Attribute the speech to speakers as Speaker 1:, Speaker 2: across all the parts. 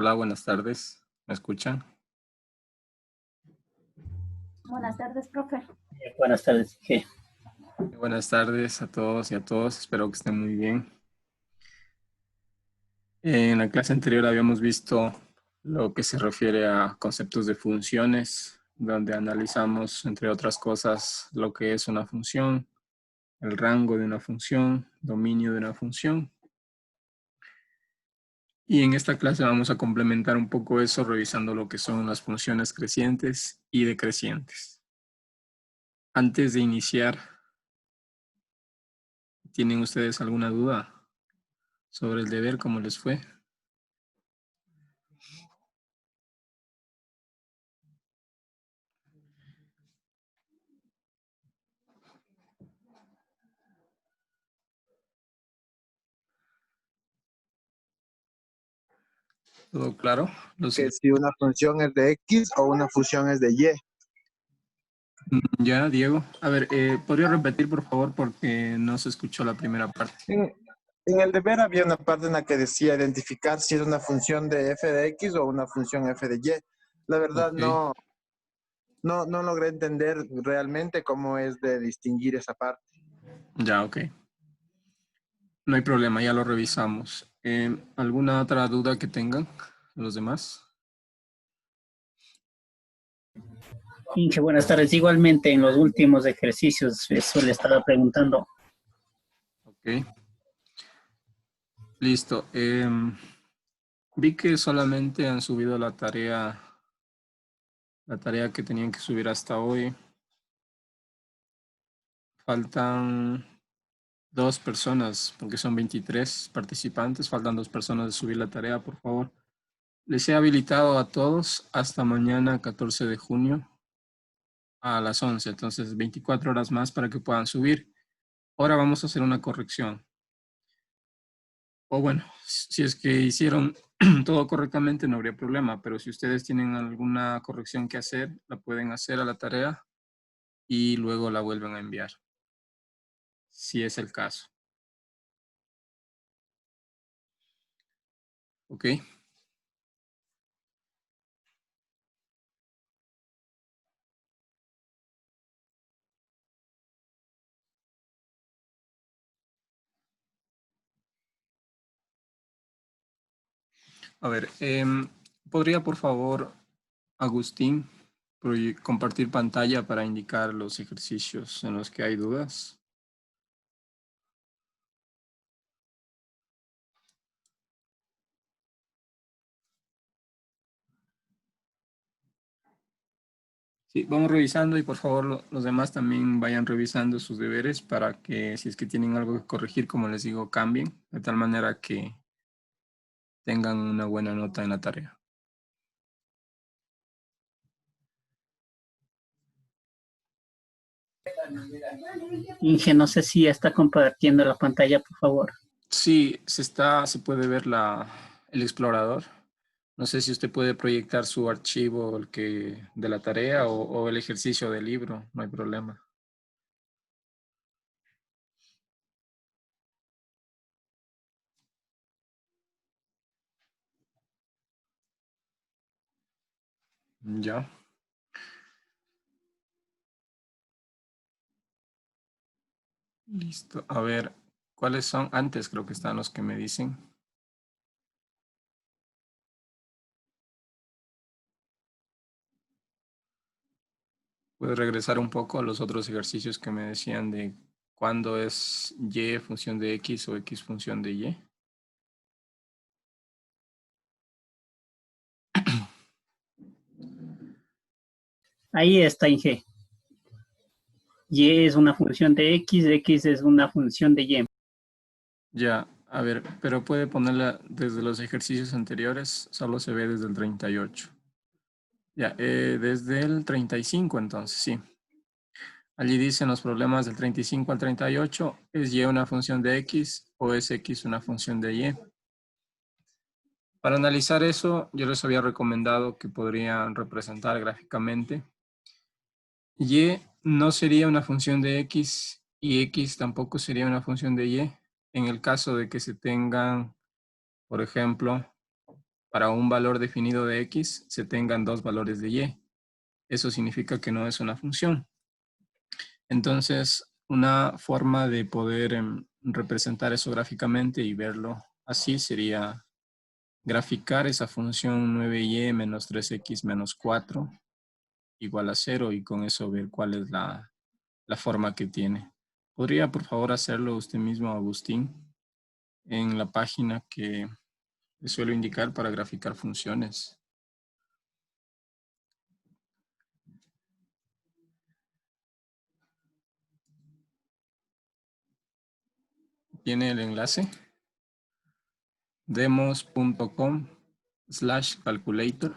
Speaker 1: Hola, buenas tardes. ¿Me escuchan?
Speaker 2: Buenas tardes, profe.
Speaker 3: Buenas tardes. ¿Qué?
Speaker 1: Buenas tardes a todos y a todos. Espero que estén muy bien. En la clase anterior habíamos visto lo que se refiere a conceptos de funciones, donde analizamos, entre otras cosas, lo que es una función, el rango de una función, dominio de una función. Y en esta clase vamos a complementar un poco eso revisando lo que son las funciones crecientes y decrecientes. Antes de iniciar, ¿tienen ustedes alguna duda sobre el deber? ¿Cómo les fue? ¿Todo claro?
Speaker 4: Que si una función es de X o una función es de Y.
Speaker 1: Ya, Diego. A ver, ¿podría repetir, por favor, porque no se escuchó la primera parte?
Speaker 4: En el deber había una parte en la que decía identificar si es una función de f de X o una función f de Y. La verdad
Speaker 1: Ok.
Speaker 4: no logré entender realmente cómo es de distinguir esa parte.
Speaker 1: Ya, ok. No hay problema, ya lo revisamos. ¿Alguna otra duda que tengan los demás?
Speaker 3: Inge, buenas tardes. Igualmente en los últimos ejercicios eso le estaba preguntando.
Speaker 1: Ok. Listo. Vi que solamente han subido la tarea que tenían que subir hasta hoy. Faltan 2 personas, porque son 23 participantes. Faltan 2 personas de subir la tarea, por favor. Les he habilitado a todos hasta mañana, 14 de junio, a las 11. Entonces, 24 horas más para que puedan subir. Ahora vamos a hacer una corrección. O bueno, si es que hicieron todo correctamente, no habría problema. Pero si ustedes tienen alguna corrección que hacer, la pueden hacer a la tarea y luego la vuelven a enviar, si es el caso. ¿Ok? A ver, ¿podría por favor, Agustín, compartir pantalla para indicar los ejercicios en los que hay dudas? Sí, vamos revisando y por favor los demás también vayan revisando sus deberes para que si es que tienen algo que corregir, como les digo, cambien, de tal manera que tengan una buena nota en la tarea.
Speaker 3: Inge, no sé si está compartiendo la pantalla, por favor.
Speaker 1: Sí, se puede ver el explorador. No sé si usted puede proyectar su archivo de la tarea o el ejercicio del libro, no hay problema. Ya. Listo. A ver, ¿cuáles son? Antes creo que están los que me dicen. Puedo regresar un poco a los otros ejercicios que me decían de cuándo es y función de x o x función de y.
Speaker 3: Ahí está, Inge. Y es una función de X es una función de Y.
Speaker 1: Ya, a ver, pero puede ponerla desde los ejercicios anteriores, solo se ve desde el 38. Ya, desde el 35 entonces, sí. Allí dicen los problemas del 35 al 38, ¿es y una función de x o es x una función de y? Para analizar eso, yo les había recomendado que podrían representar gráficamente. Y no sería una función de x y x tampoco sería una función de y en el caso de que se tengan, por ejemplo, para un valor definido de X se tengan dos valores de Y. Eso significa que no es una función. Entonces, una forma de poder representar eso gráficamente y verlo así sería graficar esa función 9y menos 3x menos 4 igual a 0 y con eso ver cuál es la forma que tiene. ¿Podría, por favor, hacerlo usted mismo, Agustín, en la página que le suelo indicar para graficar funciones? ¿Tiene el enlace? demos.com/calculator.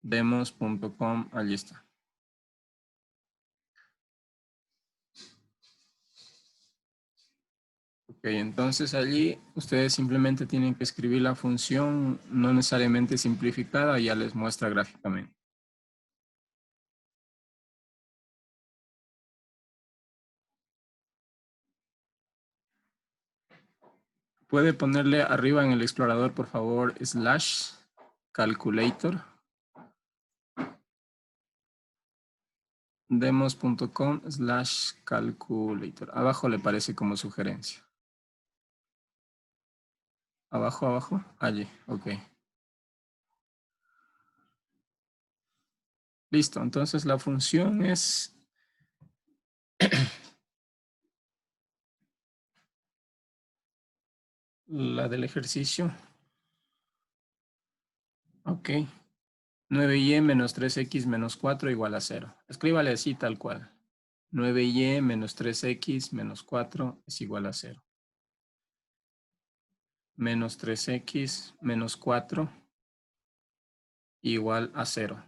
Speaker 1: Demos.com, allí está. Ok, entonces allí ustedes simplemente tienen que escribir la función, no necesariamente simplificada, ya les muestra gráficamente. Puede ponerle arriba en el explorador, por favor, /calculator. Demos.com/calculator. Abajo le parece como sugerencia. Abajo. Allí, ok. Listo, entonces la función es la del ejercicio. Ok. 9y menos 3x menos 4 igual a 0. Escríbale así tal cual. 9y menos 3x menos 4 es igual a 0. Menos 3x menos 4 igual a 0.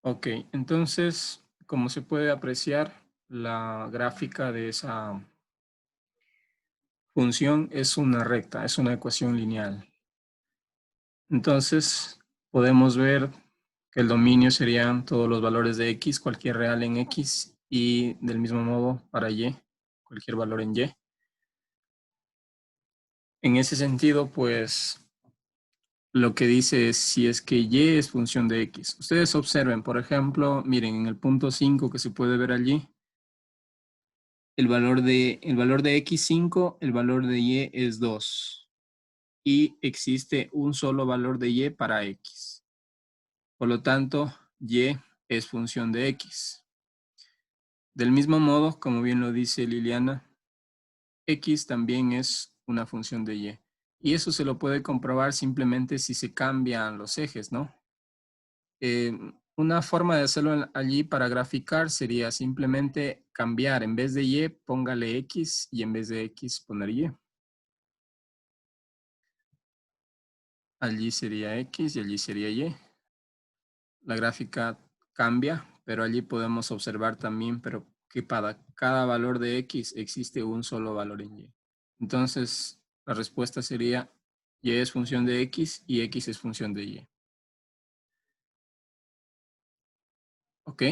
Speaker 1: Ok, entonces, como se puede apreciar, la gráfica de esa función es una recta, es una ecuación lineal. Entonces, podemos ver que el dominio serían todos los valores de x, cualquier real en x, y del mismo modo para y, cualquier valor en y. En ese sentido, pues, lo que dice es si es que y es función de x. Ustedes observen, por ejemplo, miren, en el punto 5 que se puede ver allí, el valor de x5, el valor de y es 2. Y existe un solo valor de y para x. Por lo tanto, y es función de x. Del mismo modo, como bien lo dice Liliana, x también es una función de y. Y eso se lo puede comprobar simplemente si se cambian los ejes, ¿no? Una forma de hacerlo allí para graficar sería simplemente cambiar. En vez de y, póngale x y en vez de x poner y. Allí sería x y allí sería y. La gráfica cambia, pero allí podemos observar también, pero que para cada valor de x existe un solo valor en y. Entonces, la respuesta sería y es función de x y x es función de y. ¿Ok?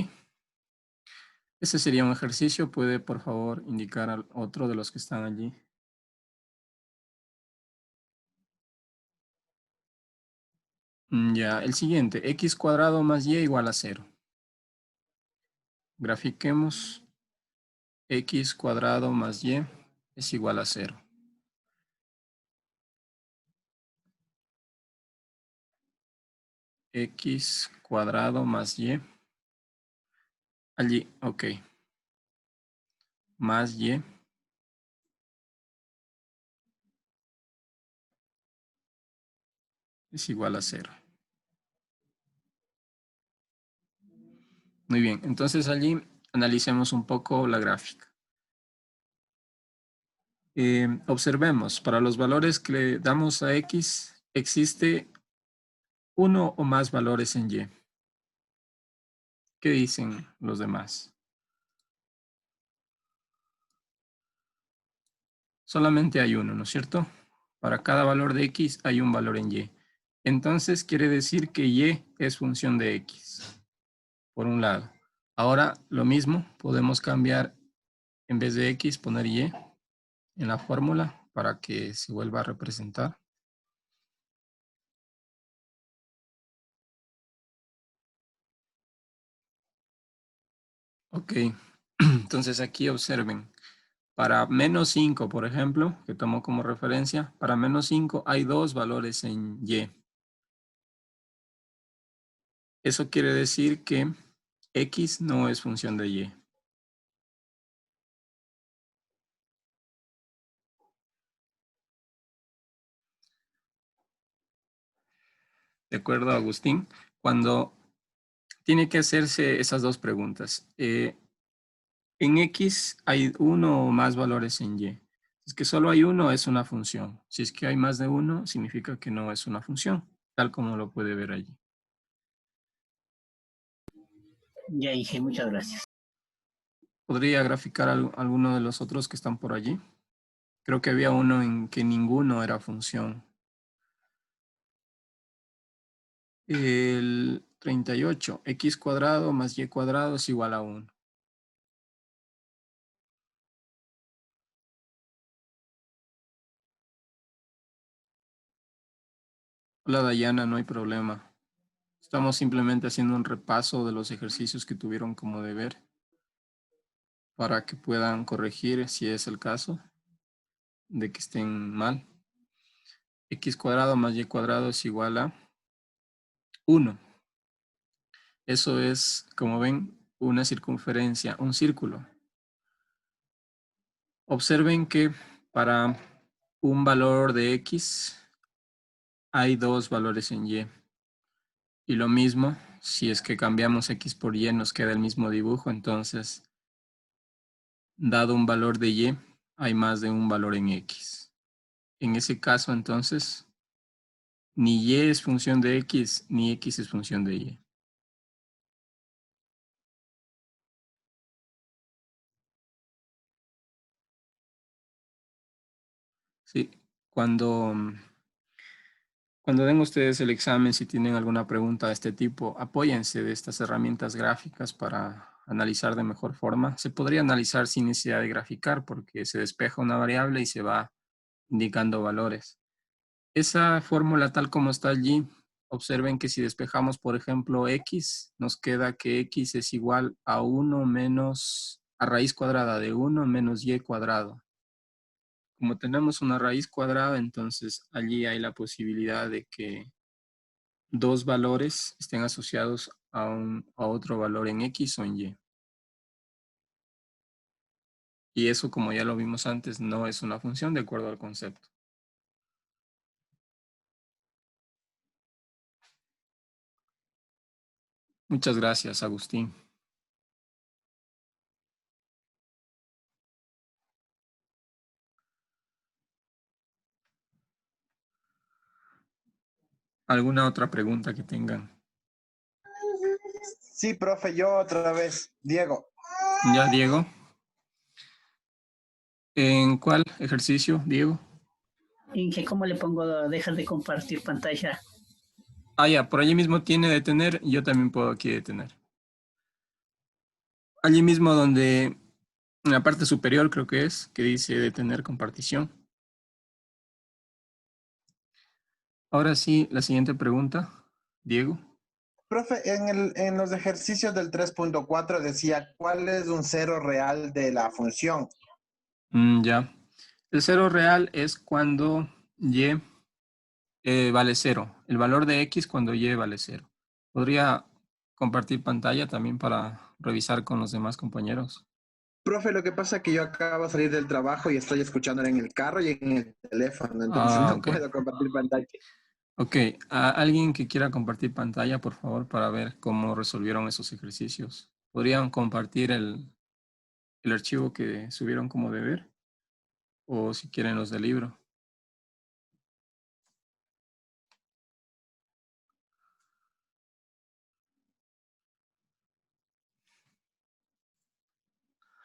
Speaker 1: Ese sería un ejercicio. ¿Puede, por favor, indicar al otro de los que están allí? Ya, el siguiente. X cuadrado más y igual a 0. Grafiquemos. X cuadrado más y es igual a 0. X cuadrado más y. Allí, ok. Más y es igual a 0. Muy bien, entonces allí analicemos un poco la gráfica. Observemos, para los valores que le damos a x, existe uno o más valores en y. ¿Qué dicen los demás? Solamente hay uno, ¿no es cierto? Para cada valor de x hay un valor en y. Entonces quiere decir que y es función de x, por un lado. Ahora lo mismo, podemos cambiar, en vez de x, poner y. en la fórmula para que se vuelva a representar. Ok, entonces aquí observen. Para menos 5, por ejemplo, que tomo como referencia, para menos 5 hay dos valores en Y. Eso quiere decir que X no es función de Y. ¿De acuerdo, Agustín? Cuando tiene que hacerse esas dos preguntas. En X hay uno o más valores en Y. Si es que solo hay uno, es una función. Si es que hay más de uno, significa que no es una función, tal como lo puede ver allí.
Speaker 3: Ya, Inge, muchas gracias.
Speaker 1: ¿Podría graficar alguno de los otros que están por allí? Creo que había uno en que ninguno era función. El 38, x cuadrado más y cuadrado es igual a 1. Hola Dayana, no hay problema. Estamos simplemente haciendo un repaso de los ejercicios que tuvieron como deber para que puedan corregir si es el caso de que estén mal. X cuadrado más y cuadrado es igual a 1. Eso es, como ven, una circunferencia, un círculo. Observen que para un valor de X hay dos valores en Y. Y lo mismo, si es que cambiamos X por Y nos queda el mismo dibujo, entonces, dado un valor de Y, hay más de un valor en X. En ese caso, entonces, ni Y es función de X, ni X es función de Y. Sí, cuando, cuando den ustedes el examen, si tienen alguna pregunta de este tipo, apóyense de estas herramientas gráficas para analizar de mejor forma. Se podría analizar sin necesidad de graficar porque se despeja una variable y se va indicando valores. Esa fórmula tal como está allí, observen que si despejamos, por ejemplo, X, nos queda que X es igual a 1 menos, a raíz cuadrada de 1 menos Y cuadrado. Como tenemos una raíz cuadrada, entonces allí hay la posibilidad de que dos valores estén asociados a otro valor en X o en Y. Y eso, como ya lo vimos antes, no es una función de acuerdo al concepto. Muchas gracias, Agustín. ¿Alguna otra pregunta que tengan?
Speaker 4: Sí, profe, yo otra vez. Diego.
Speaker 1: Ya, Diego. ¿En cuál ejercicio, Diego?
Speaker 3: Inge, ¿cómo le pongo a dejar de compartir pantalla?
Speaker 1: Ah, ya, por allí mismo tiene detener, y yo también puedo aquí detener. Allí mismo donde, en la parte superior creo que es, que dice detener compartición. Ahora sí, la siguiente pregunta, Diego.
Speaker 4: Profe, en los ejercicios del 3.4 decía cuál es un cero real de la función.
Speaker 1: Ya. El cero real es cuando y vale cero. El valor de x cuando y vale cero. ¿Podría compartir pantalla también para revisar con los demás compañeros?
Speaker 4: Profe, lo que pasa es que yo acabo de salir del trabajo y estoy escuchando en el carro y en el teléfono, entonces
Speaker 1: Ah,
Speaker 4: no
Speaker 1: ok.
Speaker 4: puedo compartir pantalla.
Speaker 1: Ok, ¿alguien que quiera compartir pantalla, por favor, para ver cómo resolvieron esos ejercicios? ¿Podrían compartir el archivo que subieron como deber? O si quieren los del libro.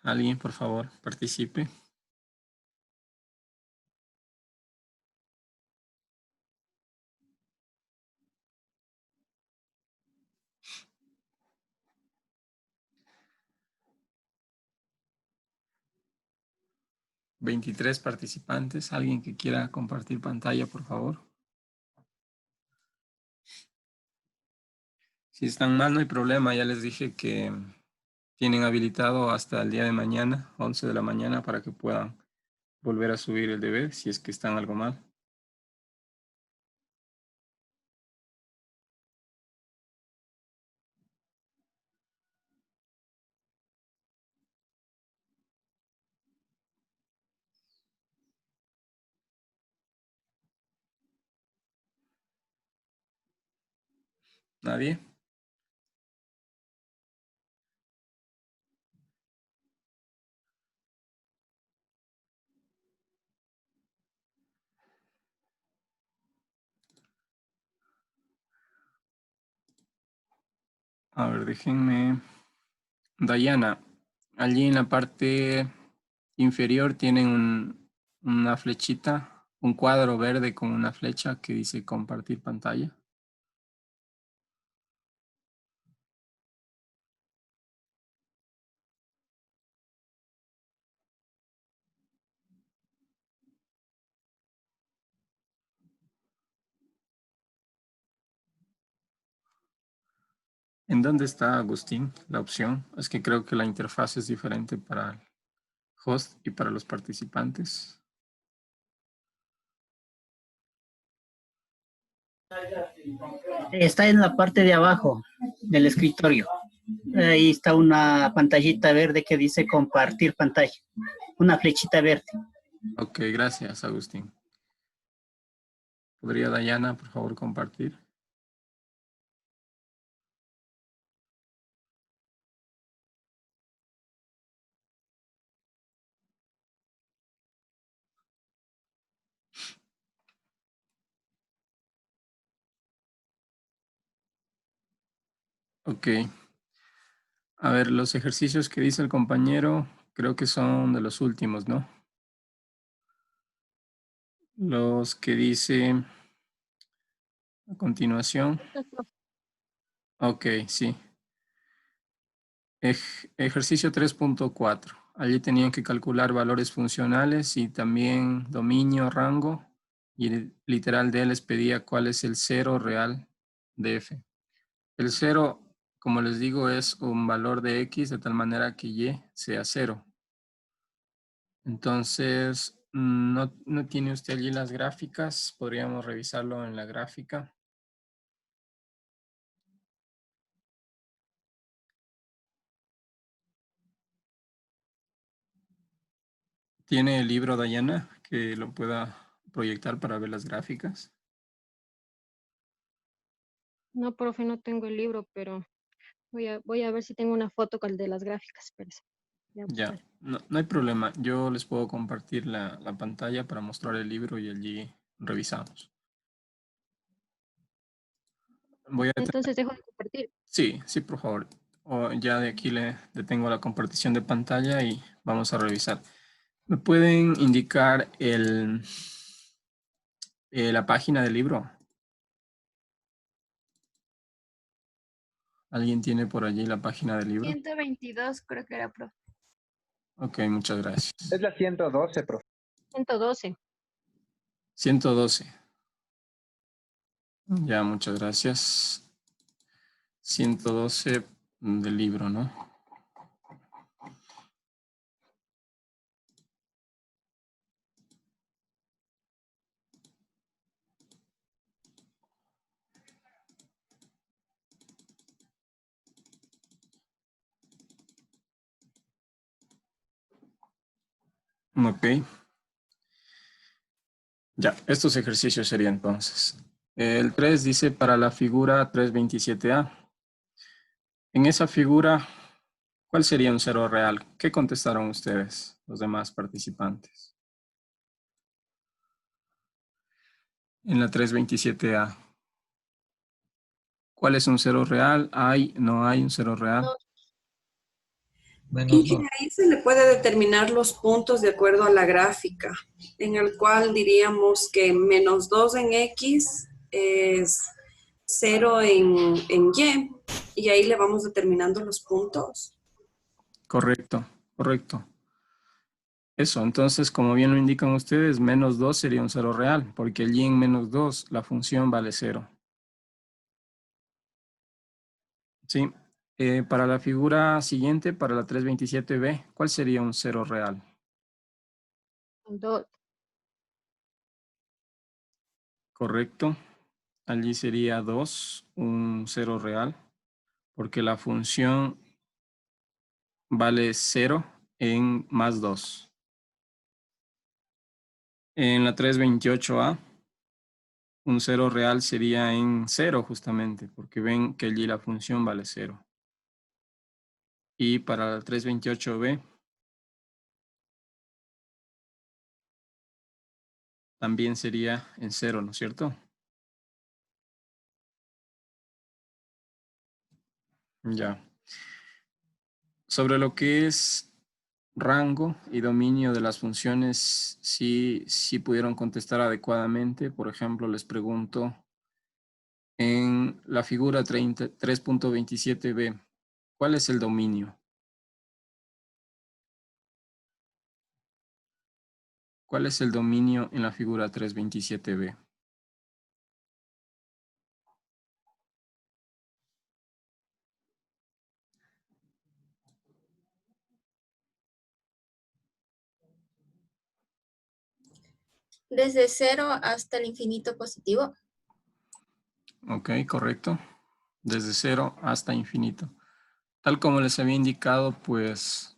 Speaker 1: Alguien, por favor, participe. 23 participantes. ¿Alguien que quiera compartir pantalla, por favor? Si están mal, no hay problema. Ya les dije que tienen habilitado hasta el día de mañana, 11 de la mañana, para que puedan volver a subir el deber si es que están algo mal. ¿Nadie? A ver, déjenme. Dayana, allí en la parte inferior tienen una flechita, un cuadro verde con una flecha que dice compartir pantalla. ¿En dónde está, Agustín, la opción? Es que creo que la interfaz es diferente para el host y para los participantes.
Speaker 3: Está en la parte de abajo del escritorio. Ahí está una pantallita verde que dice compartir pantalla. Una flechita verde.
Speaker 1: Ok, gracias, Agustín. ¿Podría Dayana, por favor, compartir? Ok. A ver, los ejercicios que dice el compañero, creo que son de los últimos, ¿no? Los que dice a continuación. Ok, sí. Ejercicio 3.4. Allí tenían que calcular valores funcionales y también dominio, rango. Y el literal de él les pedía cuál es el cero real de f. El cero, como les digo, es un valor de x de tal manera que y sea cero. Entonces, no tiene usted allí las gráficas. Podríamos revisarlo en la gráfica. ¿Tiene el libro, Dayana, que lo pueda proyectar para ver las gráficas?
Speaker 5: No, profe, no tengo el libro, pero voy a ver si tengo una foto con el de las gráficas. Espérese. Voy a
Speaker 1: Ya,
Speaker 5: buscar.
Speaker 1: no hay problema. Yo les puedo compartir la pantalla para mostrar el libro y allí revisamos. Voy a
Speaker 5: Entonces dejo de compartir.
Speaker 1: Sí, sí, por favor. Ya de aquí le detengo la compartición de pantalla y vamos a revisar. ¿Me pueden indicar la página del libro? ¿Alguien tiene por allí la página del libro?
Speaker 2: 122 creo que era, profe.
Speaker 1: Ok, muchas gracias.
Speaker 4: Es la 112, profe.
Speaker 5: 112.
Speaker 1: 112. Ya, muchas gracias. 112 del libro, ¿no? Ok. Ya, estos ejercicios serían entonces. El 3 dice para la figura 327A. En esa figura, ¿cuál sería un cero real? ¿Qué contestaron ustedes, los demás participantes? En la 327A. ¿Cuál es un cero real? ¿Hay, no hay un cero real?
Speaker 6: Y ahí se le puede determinar los puntos de acuerdo a la gráfica, en el cual diríamos que -2 en X es 0 en Y, y ahí le vamos determinando los puntos.
Speaker 1: Correcto, correcto. Eso, entonces, como bien lo indican ustedes, menos 2 sería un cero real, porque allí en menos 2 la función vale 0. Sí. Para la figura siguiente, para la 327b, ¿cuál sería un cero real?
Speaker 5: 2.
Speaker 1: Correcto. Allí sería 2, un cero real, porque la función vale 0 en más 2. En la 328a, un cero real sería en 0 justamente, porque ven que allí la función vale 0. Y para la 328b, también sería en 0, ¿no es cierto? Ya. Sobre lo que es rango y dominio de las funciones, sí pudieron contestar adecuadamente. Por ejemplo, les pregunto, en la figura 3.27b, ¿cuál es el dominio? ¿Cuál es el dominio en la figura 327b?
Speaker 7: Desde 0 hasta el infinito positivo.
Speaker 1: Ok, correcto. Desde 0 hasta infinito. Tal como les había indicado, pues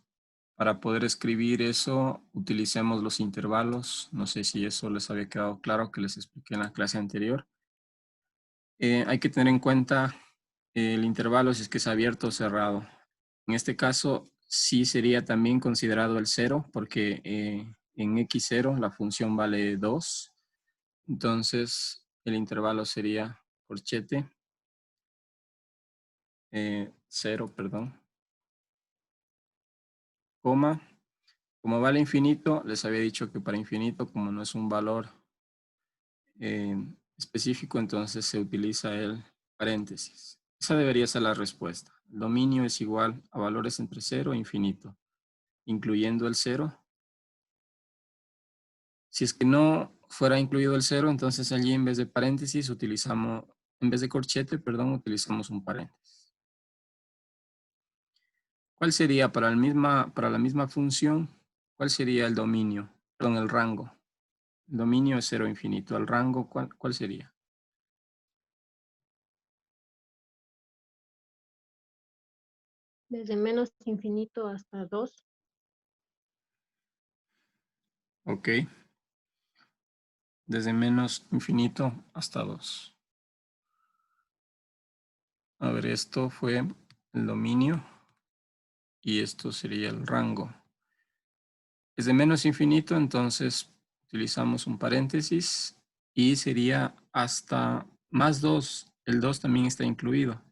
Speaker 1: para poder escribir eso, utilicemos los intervalos. No sé si eso les había quedado claro que les expliqué en la clase anterior. Hay que tener en cuenta el intervalo si es que es abierto o cerrado. En este caso, sí sería también considerado el 0, porque en x0 la función vale 2. Entonces, el intervalo sería corchete 0, perdón, coma. Como vale infinito, les había dicho que para infinito, como no es un valor específico, entonces se utiliza el paréntesis. Esa debería ser la respuesta. El dominio es igual a valores entre 0 e infinito, incluyendo el 0. Si es que no fuera incluido el 0, entonces allí en vez de paréntesis utilizamos, en vez de corchete, perdón, utilizamos un paréntesis. ¿Cuál sería para la misma función? ¿Cuál sería el dominio? Perdón, el rango. El dominio es 0 infinito. ¿El rango cuál sería?
Speaker 5: Desde menos infinito hasta 2.
Speaker 1: Ok. Desde menos infinito hasta 2. A ver, esto fue el dominio y esto sería el rango. Desde menos infinito, entonces utilizamos un paréntesis y sería hasta más 2. El 2 también está incluido.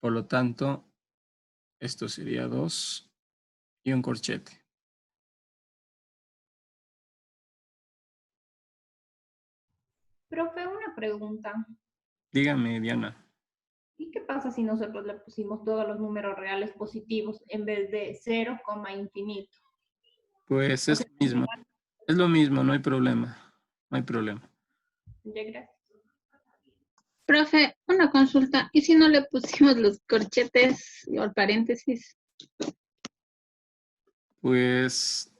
Speaker 1: Por lo tanto, esto sería 2 y un corchete.
Speaker 8: Profe, una pregunta.
Speaker 1: Dígame, Diana.
Speaker 8: ¿Y qué pasa si nosotros le pusimos todos los números reales positivos en vez de 0, infinito?
Speaker 1: Pues
Speaker 8: O
Speaker 1: es
Speaker 8: sea,
Speaker 1: lo mismo. Es lo mismo, no hay problema. No hay problema.
Speaker 8: ya, gracias.
Speaker 9: Profe, una consulta. ¿Y si no le pusimos los corchetes o paréntesis?
Speaker 1: Pues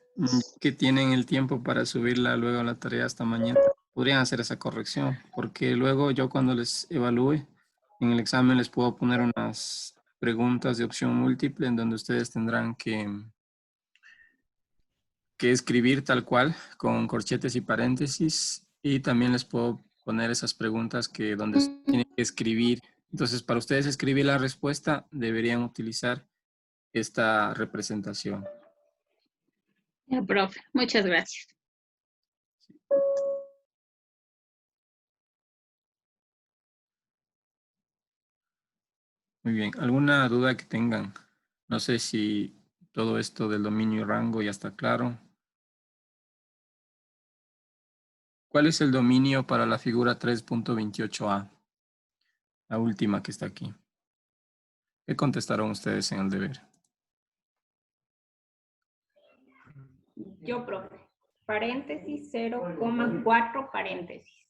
Speaker 1: que tienen el tiempo para subirla luego a la tarea hasta mañana, podrían hacer esa corrección, porque luego yo cuando les evalúe en el examen les puedo poner unas preguntas de opción múltiple en donde ustedes tendrán que escribir tal cual con corchetes y paréntesis, y también les puedo poner esas preguntas que donde se tienen que escribir. Entonces, para ustedes escribir la respuesta deberían utilizar esta representación.
Speaker 9: Ya, profe. Muchas gracias.
Speaker 1: Muy bien. ¿Alguna duda que tengan? No sé si todo esto del dominio y rango ya está claro. ¿Cuál es el dominio para la figura 3.28a? La última que está aquí. ¿Qué contestaron ustedes en el deber?
Speaker 8: Yo, profe. Paréntesis, 0,4 paréntesis.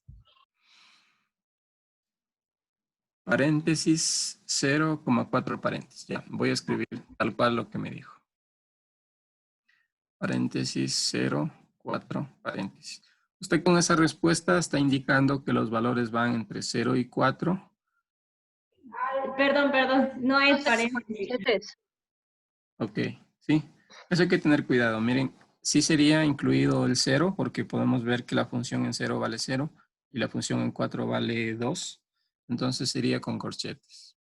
Speaker 1: Paréntesis, 0,4 paréntesis. Ya, voy a escribir tal cual lo que me dijo. Paréntesis, 0,4 paréntesis. Usted con esa respuesta está indicando que los valores van entre 0 y 4.
Speaker 8: Perdón, no es paréntesis.
Speaker 1: Ok, sí. Eso hay que tener cuidado. Miren, sí sería incluido el 0 porque podemos ver que la función en 0 vale 0 y la función en 4 vale 2. Entonces sería con corchetes.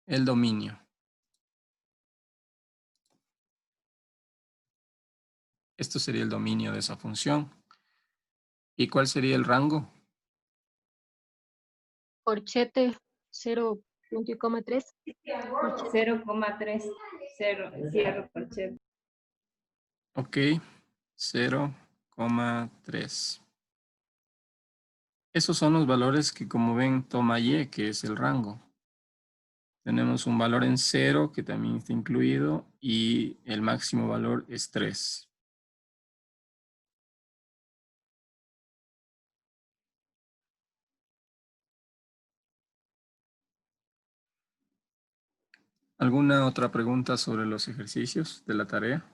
Speaker 1: El dominio. Esto sería el dominio de esa función. ¿Y cuál sería el rango?
Speaker 5: Corchete 0,3.
Speaker 8: 0,3. Cierro corchete.
Speaker 1: Ok, 0,3. Esos son los valores que, como ven, toma Y, que es el rango. Tenemos un valor en 0 que también está incluido y el máximo valor es 3. ¿Alguna otra pregunta sobre los ejercicios de la tarea?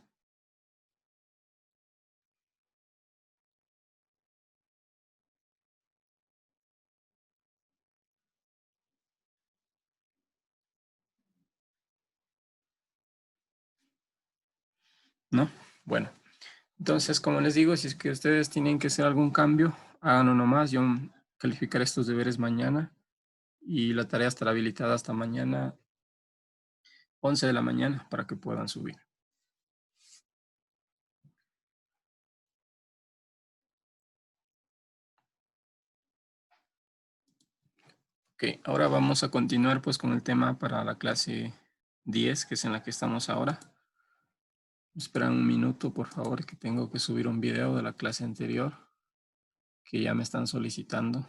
Speaker 1: ¿No? Bueno, entonces, como les digo, si es que ustedes tienen que hacer algún cambio, háganlo nomás. Yo calificaré estos deberes mañana y la tarea estará habilitada hasta mañana 11 de la mañana para que puedan subir. Ok, ahora vamos a continuar pues con el tema para la clase 10, que es en la que estamos ahora. Esperan un minuto, por favor, que tengo que subir un video de la clase anterior que ya me están solicitando.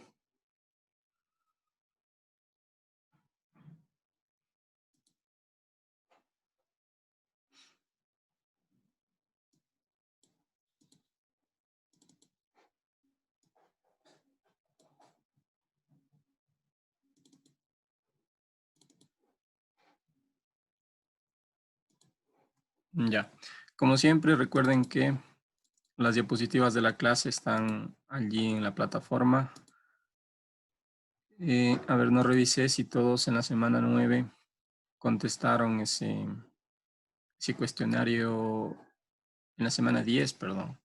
Speaker 1: Ya, como siempre, recuerden que las diapositivas de la clase están allí en la plataforma. A ver, no revisé si todos en la semana 9 contestaron ese cuestionario en la semana 10, perdón.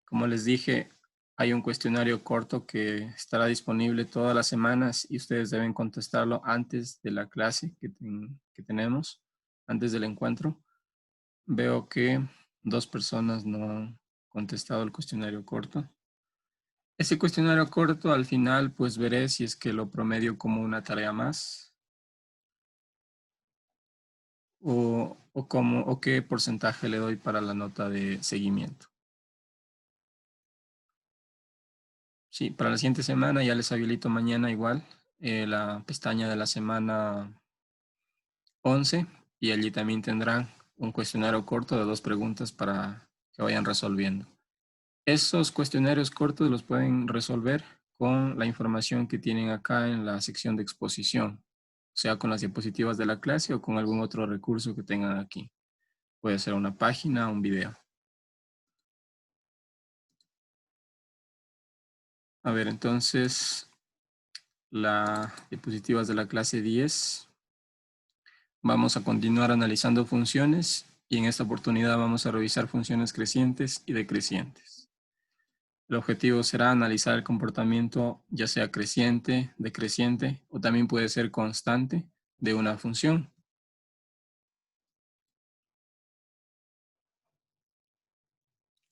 Speaker 1: Como les dije, hay un cuestionario corto que estará disponible todas las semanas y ustedes deben contestarlo antes de la clase que tenemos, antes del encuentro. Veo que 2 personas no han contestado el cuestionario corto. Ese cuestionario corto al final pues veré si es que lo promedio como una tarea más o qué porcentaje le doy para la nota de seguimiento. Sí, para la siguiente semana ya les habilito mañana igual la pestaña de la semana 11 y allí también tendrán un cuestionario corto de 2 preguntas para que vayan resolviendo. Esos cuestionarios cortos los pueden resolver con la información que tienen acá en la sección de exposición, sea con las diapositivas de la clase o con algún otro recurso que tengan aquí. Puede ser una página o un video. A ver, entonces, las diapositivas de la clase 10. Vamos a continuar analizando funciones y en esta oportunidad vamos a revisar funciones crecientes y decrecientes. El objetivo será analizar el comportamiento ya sea creciente, decreciente o también puede ser constante de una función.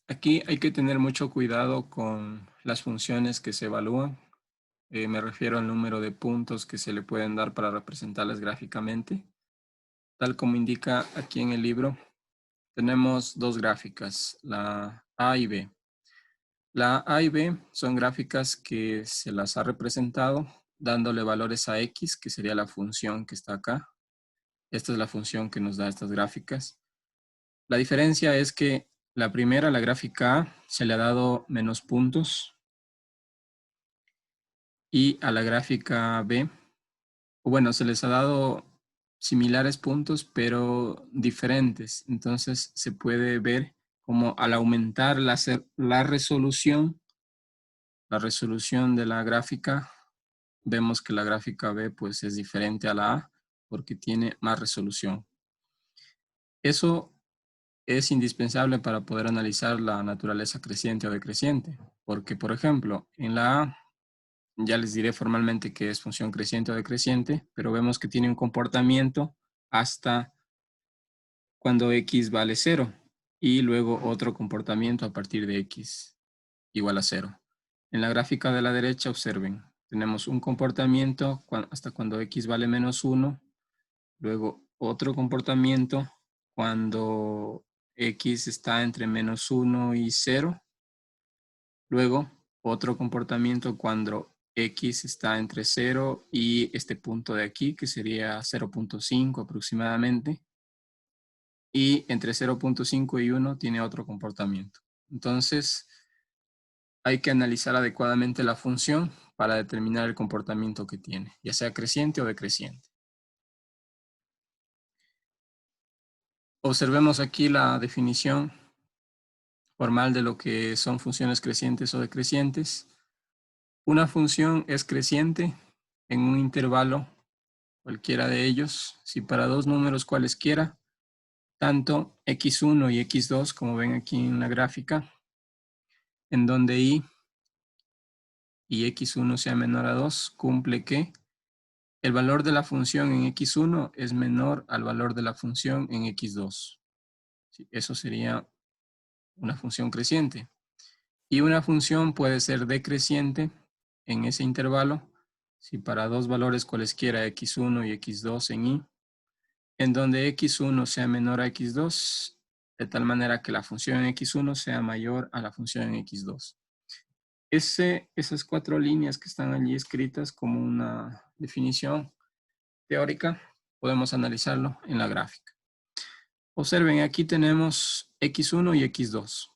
Speaker 1: Aquí hay que tener mucho cuidado con las funciones que se evalúan. Me refiero al número de puntos que se le pueden dar para representarlas gráficamente. Tal como indica aquí en el libro, tenemos 2 gráficas, la A y B. La A y B son gráficas que se las ha representado dándole valores a X, que sería la función que está acá. Esta es la función que nos da estas gráficas. La diferencia es que la primera, la gráfica A, se le ha dado menos puntos. Y a la gráfica B, bueno, se les ha dado similares puntos, pero diferentes. Entonces se puede ver como al aumentar la resolución de la gráfica, vemos que la gráfica B pues es diferente a la A porque tiene más resolución. Eso es indispensable para poder analizar la naturaleza creciente o decreciente, porque por ejemplo, en la A ya les diré formalmente que es función creciente o decreciente, pero vemos que tiene un comportamiento hasta cuando x vale 0 y luego otro comportamiento a partir de x igual a 0. En la gráfica de la derecha observen, tenemos un comportamiento hasta cuando x vale menos 1, luego otro comportamiento cuando x está entre menos 1 y 0, luego otro comportamiento cuando x está entre 0 y este punto de aquí, que sería 0.5 aproximadamente. Y entre 0.5 y 1 tiene otro comportamiento. Entonces, hay que analizar adecuadamente la función para determinar el comportamiento que tiene, ya sea creciente o decreciente. Observemos aquí la definición formal de lo que son funciones crecientes o decrecientes. Una función es creciente en un intervalo, cualquiera de ellos, si para dos números cualesquiera, tanto x1 y x2, como ven aquí en la gráfica, en donde y x1 sea menor a 2, cumple que el valor de la función en x1 es menor al valor de la función en x2. Sí, eso sería una función creciente. Y una función puede ser decreciente en ese intervalo si para dos valores cualesquiera x1 y x2 en y, en donde x1 sea menor a x2, de tal manera que la función en x1 sea mayor a la función en x2. Esas cuatro líneas que están allí escritas como una definición teórica, podemos analizarlo en la gráfica. Observen, aquí tenemos x1 y x2,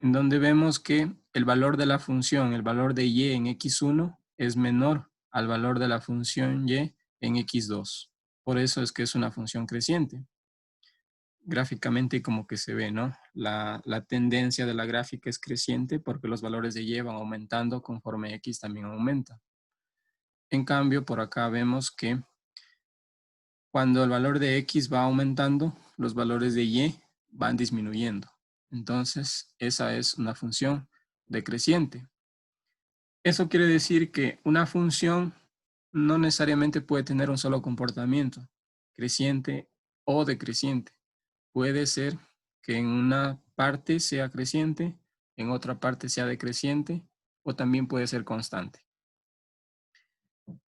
Speaker 1: en donde vemos que el valor de la función, el valor de y en x1 es menor al valor de la función y en x2. Por eso es que es una función creciente. Gráficamente como que se ve, ¿no? La tendencia de la gráfica es creciente porque los valores de y van aumentando conforme x también aumenta. En cambio, por acá vemos que cuando el valor de x va aumentando, los valores de y van disminuyendo. Entonces, esa es una función decreciente. Eso quiere decir que una función no necesariamente puede tener un solo comportamiento, creciente o decreciente. Puede ser que en una parte sea creciente, en otra parte sea decreciente, o también puede ser constante.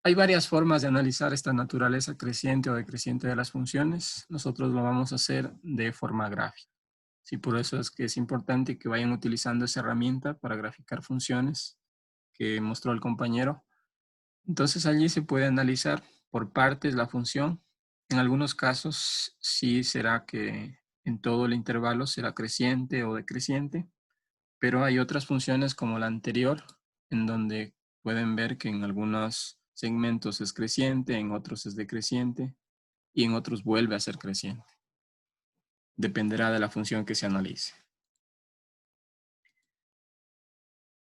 Speaker 1: Hay varias formas de analizar esta naturaleza creciente o decreciente de las funciones. Nosotros lo vamos a hacer de forma gráfica. Sí, por eso es que es importante que vayan utilizando esa herramienta para graficar funciones que mostró el compañero. Entonces allí se puede analizar por partes la función. En algunos casos sí será que en todo el intervalo será creciente o decreciente, pero hay otras funciones como la anterior, en donde pueden ver que en algunos segmentos es creciente, en otros es decreciente y en otros vuelve a ser creciente. Dependerá de la función que se analice.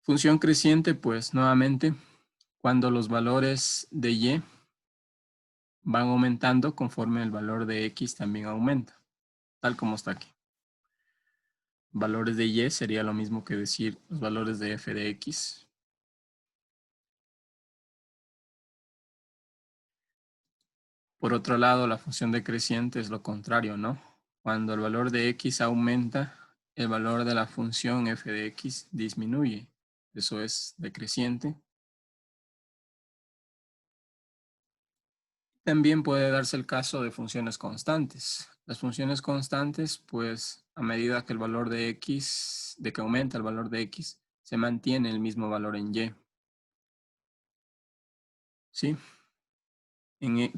Speaker 1: Función creciente, pues nuevamente, cuando los valores de y van aumentando conforme el valor de x también aumenta, tal como está aquí. Valores de y sería lo mismo que decir los valores de f de x. Por otro lado, la función decreciente es lo contrario, ¿no? Cuando el valor de x aumenta, el valor de la función f de x disminuye. Eso es decreciente. También puede darse el caso de funciones constantes. Las funciones constantes, pues a medida que el valor de x, de que aumenta el valor de x, se mantiene el mismo valor en y. ¿Sí?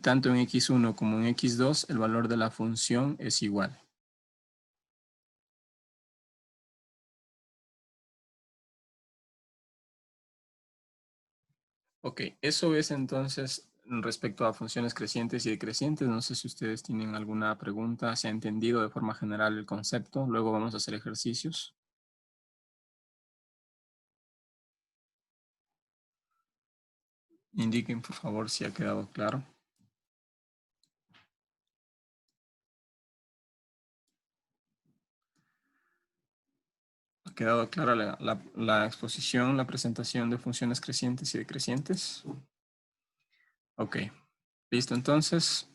Speaker 1: Tanto en x1 como en x2, el valor de la función es igual. Ok, eso es entonces respecto a funciones crecientes y decrecientes. No sé si ustedes tienen alguna pregunta, se ha entendido de forma general el concepto. Luego vamos a hacer ejercicios. Indiquen, por favor, si ha quedado claro. ¿Ha quedado clara la exposición, la presentación de funciones crecientes y decrecientes? Ok, listo. Entonces,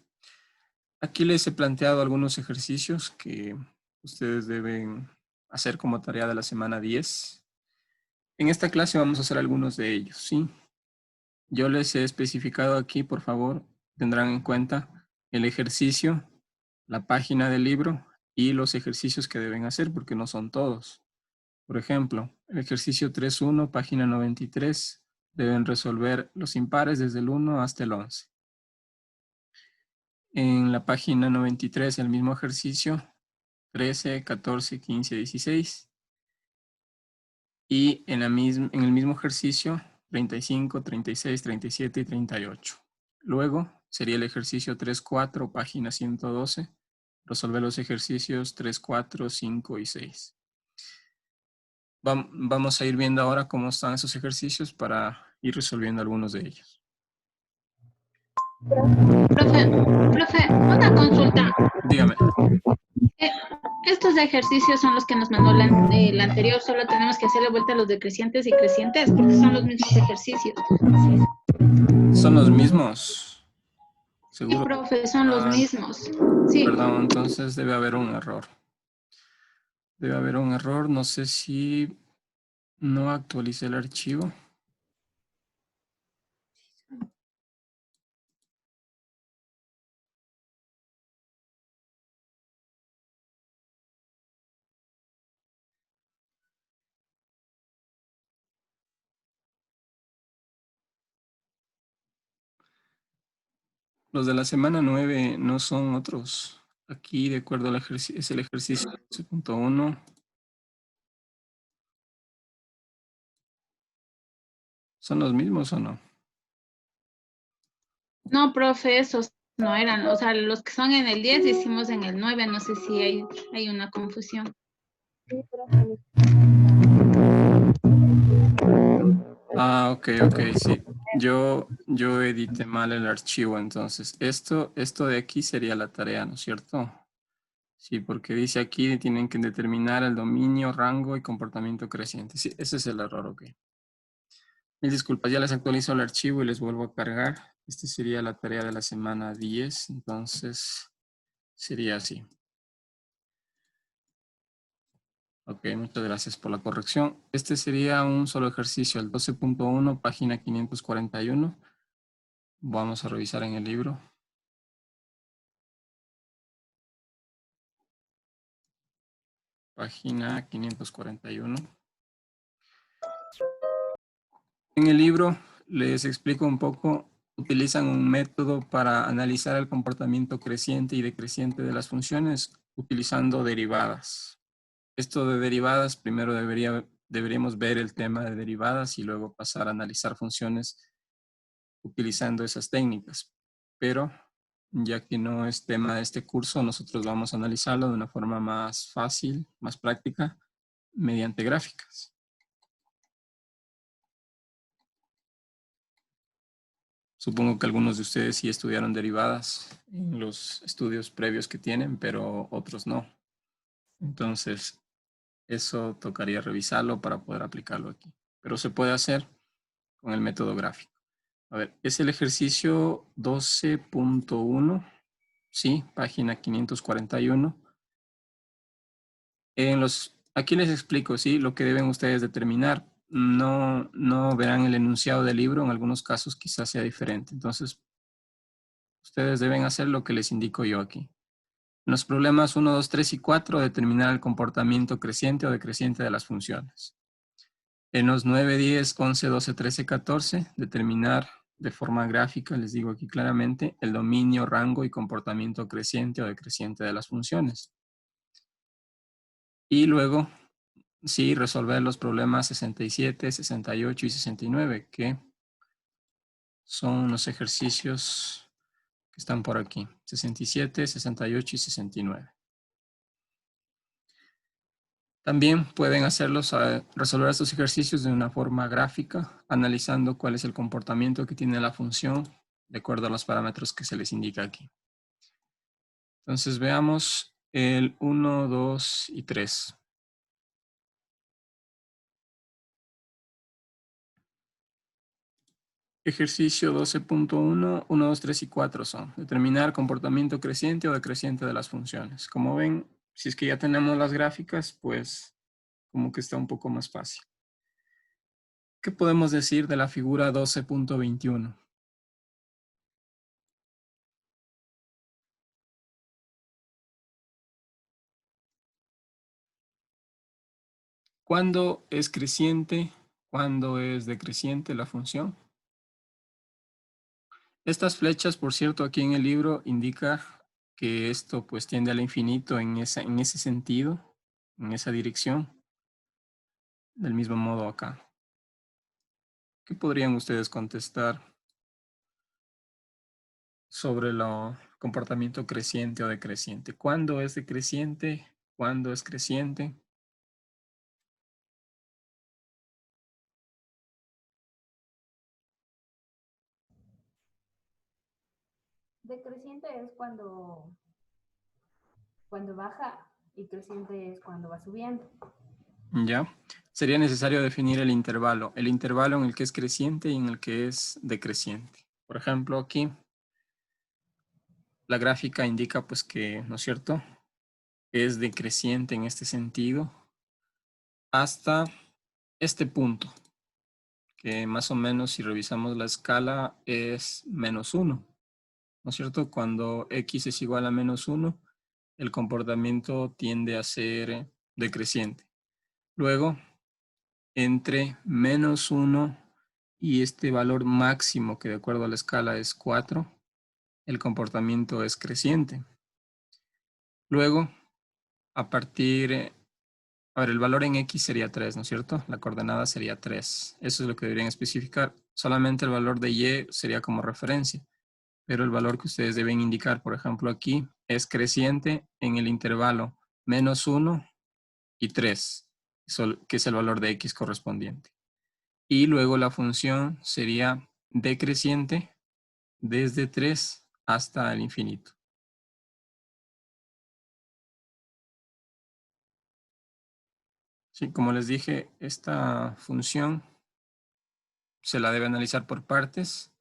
Speaker 1: aquí les he planteado algunos ejercicios que ustedes deben hacer como tarea de la semana 10. En esta clase vamos a hacer algunos de ellos, ¿sí? Yo les he especificado aquí, por favor, tendrán en cuenta el ejercicio, la página del libro y los ejercicios que deben hacer, porque no son todos. Por ejemplo, el ejercicio 3.1, página 93, deben resolver los impares desde el 1 hasta el 11. En la página 93, el mismo ejercicio, 13, 14, 15, 16. Y en el mismo ejercicio, 35, 36, 37 y 38. Luego sería el ejercicio 3.4, página 112. Resolver los ejercicios 3, 4, 5 y 6. Vamos a ir viendo ahora cómo están esos ejercicios para ir resolviendo algunos de ellos.
Speaker 9: Profe, una consulta.
Speaker 1: Dígame.
Speaker 9: Estos ejercicios son los que nos mandó la anterior, solo tenemos que hacerle vuelta a los decrecientes y crecientes, porque son los mismos ejercicios.
Speaker 1: ¿Son los mismos?
Speaker 9: Sí,
Speaker 1: ¿Seguro?
Speaker 9: profe, son los mismos. Sí.
Speaker 1: Perdón, entonces debe haber un error. Debe haber un error, no sé si no actualicé el archivo. Los de la semana 9 no son otros. Aquí, de acuerdo al ejercicio, es el ejercicio 12.1. ¿Son los mismos o no?
Speaker 9: No, profe, esos no eran. O sea, los que son en el 10 hicimos en el 9. No sé si hay una confusión.
Speaker 1: Ah, ok, sí. Yo edité mal el archivo, entonces. Esto de aquí sería la tarea, ¿no es cierto? Sí, porque dice aquí tienen que determinar el dominio, rango y comportamiento creciente. Sí, ese es el error, ok. Mil disculpas, ya les actualizo el archivo y les vuelvo a cargar. Esta sería la tarea de la semana 10, entonces sería así. Ok, muchas gracias por la corrección. Este sería un solo ejercicio, el 12.1, página 541. Vamos a revisar en el libro. Página 541. En el libro les explico un poco, utilizan un método para analizar el comportamiento creciente y decreciente de las funciones utilizando derivadas. Esto de derivadas, primero deberíamos ver el tema de derivadas y luego pasar a analizar funciones utilizando esas técnicas. Pero ya que no es tema de este curso, nosotros vamos a analizarlo de una forma más fácil, más práctica, mediante gráficas. Supongo que algunos de ustedes sí estudiaron derivadas en los estudios previos que tienen, pero otros no. Entonces, eso tocaría revisarlo para poder aplicarlo aquí. Pero se puede hacer con el método gráfico. A ver, es el ejercicio 12.1, sí, página 541. Aquí les explico, sí, lo que deben ustedes determinar. No verán el enunciado del libro, en algunos casos quizás sea diferente. Entonces, ustedes deben hacer lo que les indico yo aquí. En los problemas 1, 2, 3 y 4, determinar el comportamiento creciente o decreciente de las funciones. En los 9, 10, 11, 12, 13, 14, determinar de forma gráfica, les digo aquí claramente, el dominio, rango y comportamiento creciente o decreciente de las funciones. Y luego, sí, resolver los problemas 67, 68 y 69, que son los ejercicios que están por aquí. 67, 68 y 69. También pueden resolver estos ejercicios de una forma gráfica, analizando cuál es el comportamiento que tiene la función de acuerdo a los parámetros que se les indica aquí. Entonces veamos el 1, 2 y 3. Ejercicio 12.1, 1, 2, 3 y 4 son determinar comportamiento creciente o decreciente de las funciones. Como ven, si es que ya tenemos las gráficas, pues como que está un poco más fácil. ¿Qué podemos decir de la figura 12.21? ¿Cuándo es creciente? ¿Cuándo es decreciente la función? Estas flechas, por cierto, aquí en el libro indica que esto pues tiende al infinito en ese sentido, en esa dirección. Del mismo modo acá. ¿Qué podrían ustedes contestar sobre el comportamiento creciente o decreciente? ¿Cuándo es decreciente? ¿Cuándo es creciente?
Speaker 8: Decreciente es cuando baja y creciente es cuando va subiendo.
Speaker 1: Ya. Sería necesario definir el intervalo en el que es creciente y en el que es decreciente. Por ejemplo, aquí la gráfica indica pues que, ¿no es cierto?, es decreciente en este sentido hasta este punto, que más o menos si revisamos la escala es -1, ¿no es cierto? Cuando x es igual a -1, el comportamiento tiende a ser decreciente. Luego, entre -1 y este valor máximo, que de acuerdo a la escala es 4, el comportamiento es creciente. Luego, a partir, a ver, el valor en x sería 3, ¿no es cierto? La coordenada sería 3. Eso es lo que deberían especificar. Solamente el valor de y sería como referencia. Pero el valor que ustedes deben indicar, por ejemplo, aquí, es creciente en el intervalo -1 y 3, que es el valor de x correspondiente. Y luego la función sería decreciente desde 3 hasta el infinito. Sí, como les dije, esta función se la debe analizar por partes,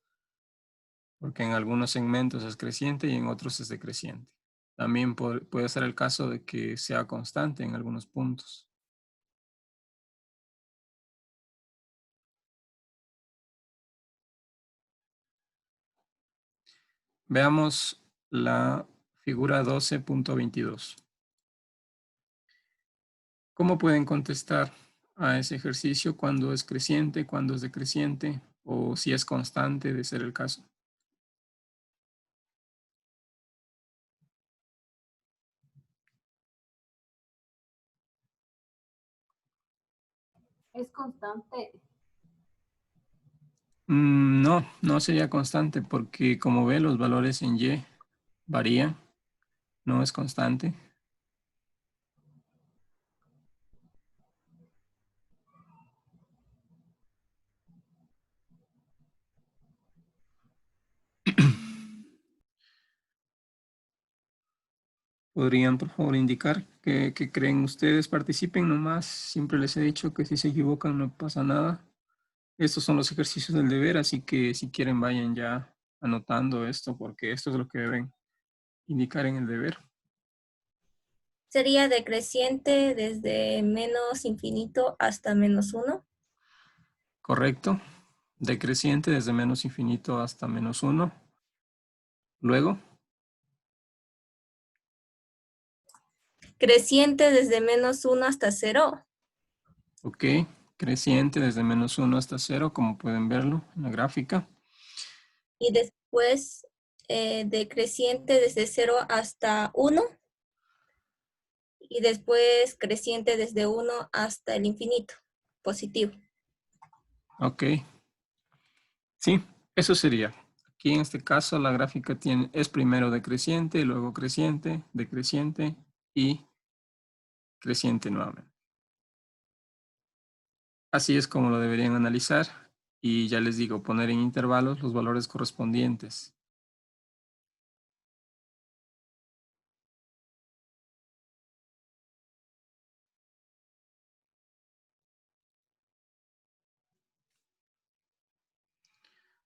Speaker 1: porque en algunos segmentos es creciente y en otros es decreciente. También puede ser el caso de que sea constante en algunos puntos. Veamos la figura 12.22. ¿Cómo pueden contestar a ese ejercicio cuando es creciente, cuando es decreciente o si es constante de ser el caso?
Speaker 8: Es constante.
Speaker 1: No, no sería constante porque como ve los valores en y varían, no es constante. ¿Podrían, por favor, indicar qué creen ustedes? Participen nomás. Siempre les he dicho que si se equivocan no pasa nada. Estos son los ejercicios del deber, así que si quieren vayan ya anotando esto porque esto es lo que deben indicar en el deber.
Speaker 7: Sería decreciente desde menos infinito hasta -1.
Speaker 1: Correcto. Decreciente desde menos infinito hasta -1. Luego,
Speaker 7: Creciente desde -1 hasta 0.
Speaker 1: ok. Creciente desde -1 hasta 0, como pueden verlo en la gráfica.
Speaker 7: Y después decreciente desde 0 hasta 1. Y después creciente desde 1 hasta el infinito, positivo.
Speaker 1: Ok. Sí, Eso sería. Aquí en este caso la gráfica es primero decreciente, luego creciente, decreciente y creciente nuevamente. Así es como lo deberían analizar y ya les digo, poner en intervalos los valores correspondientes.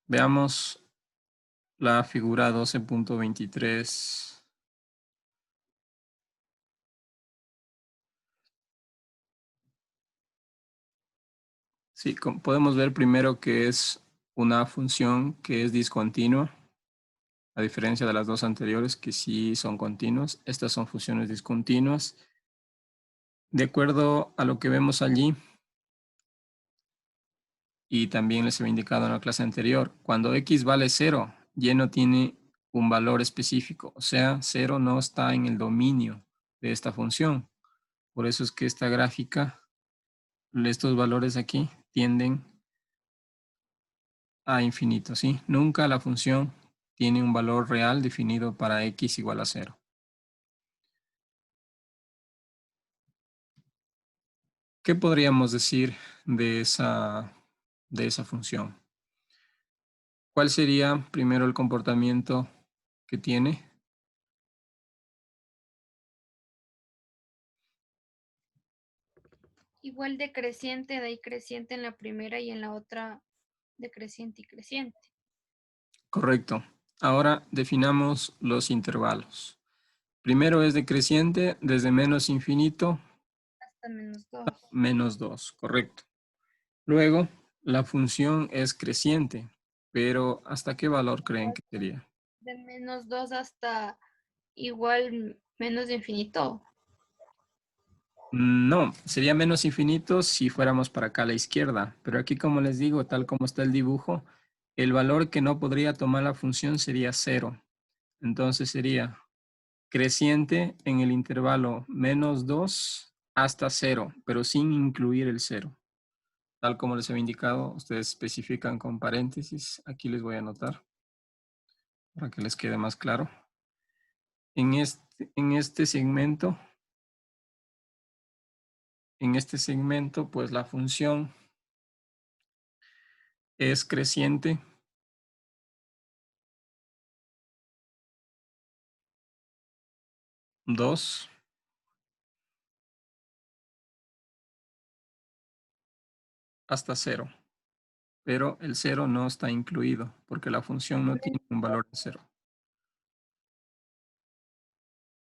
Speaker 1: Veamos la figura 12.23. Sí, podemos ver primero que es una función que es discontinua, a diferencia de las dos anteriores que sí son continuas. Estas son funciones discontinuas. De acuerdo a lo que vemos allí, y también les había indicado en la clase anterior, cuando x vale 0, y no tiene un valor específico, o sea, 0 no está en el dominio de esta función. Por eso es que esta gráfica, estos valores aquí, tienden a infinito, ¿sí? Nunca la función tiene un valor real definido para x igual a 0. ¿Qué podríamos decir de esa función? ¿Cuál sería primero el comportamiento que tiene?
Speaker 2: Igual decreciente, de ahí creciente en la primera y en la otra decreciente y creciente.
Speaker 1: Correcto. Ahora definamos los intervalos. Primero es decreciente desde menos infinito
Speaker 2: Hasta menos 2.
Speaker 1: a menos 2, correcto. Luego, la función es creciente, pero ¿hasta qué valor creen que sería?
Speaker 2: De menos 2 hasta igual menos de infinito.
Speaker 1: No, sería menos infinito si fuéramos para acá a la izquierda, pero aquí como les digo, tal como está el dibujo, el valor que no podría tomar la función sería 0. Entonces sería creciente en el intervalo menos 2 hasta 0, pero sin incluir el 0. Tal como les he indicado, ustedes especifican con paréntesis. Aquí les voy a anotar para que les quede más claro. En este segmento, pues la función es creciente dos hasta 0, pero el 0 no está incluido porque la función no tiene un valor de 0.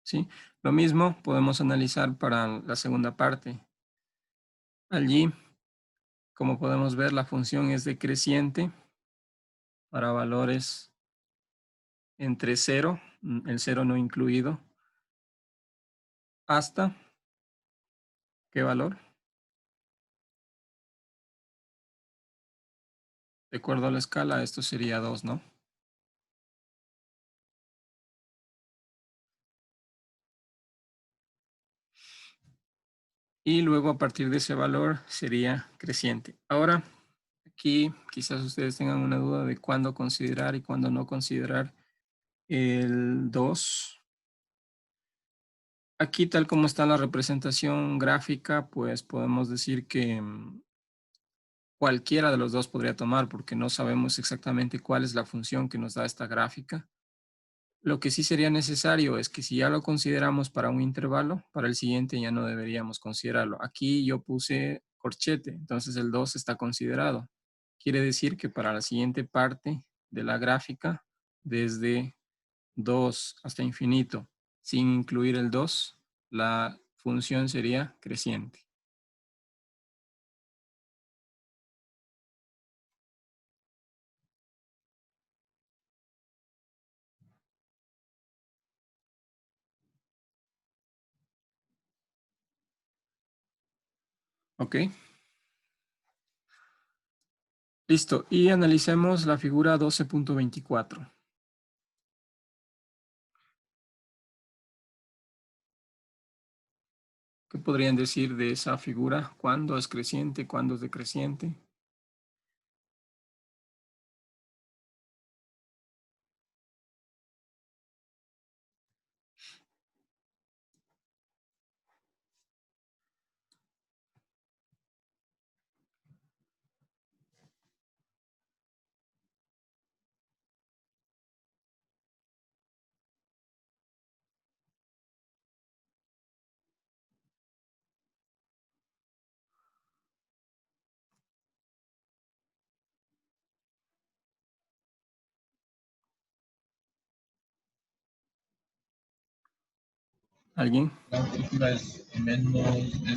Speaker 1: ¿Sí? Lo mismo podemos analizar para la segunda parte. Allí, como podemos ver, la función es decreciente para valores entre 0, el 0 no incluido, hasta ¿qué valor? De acuerdo a la escala, esto sería 2, ¿no? Y luego a partir de ese valor sería creciente. Ahora, aquí quizás ustedes tengan una duda de cuándo considerar y cuándo no considerar el 2. Aquí, tal como está la representación gráfica, pues podemos decir que cualquiera de los dos podría tomar porque no sabemos exactamente cuál es la función que nos da esta gráfica. Lo que sí sería necesario es que si ya lo consideramos para un intervalo, para el siguiente ya no deberíamos considerarlo. Aquí yo puse corchete, entonces el 2 está considerado. Quiere decir que para la siguiente parte de la gráfica, desde 2 hasta infinito, sin incluir el 2, la función sería creciente. ¿Ok? Listo. Y analicemos la figura 12.24. ¿Qué podrían decir de esa figura? ¿Cuándo es creciente? ¿Cuándo es decreciente? ¿Alguien?
Speaker 10: La figura es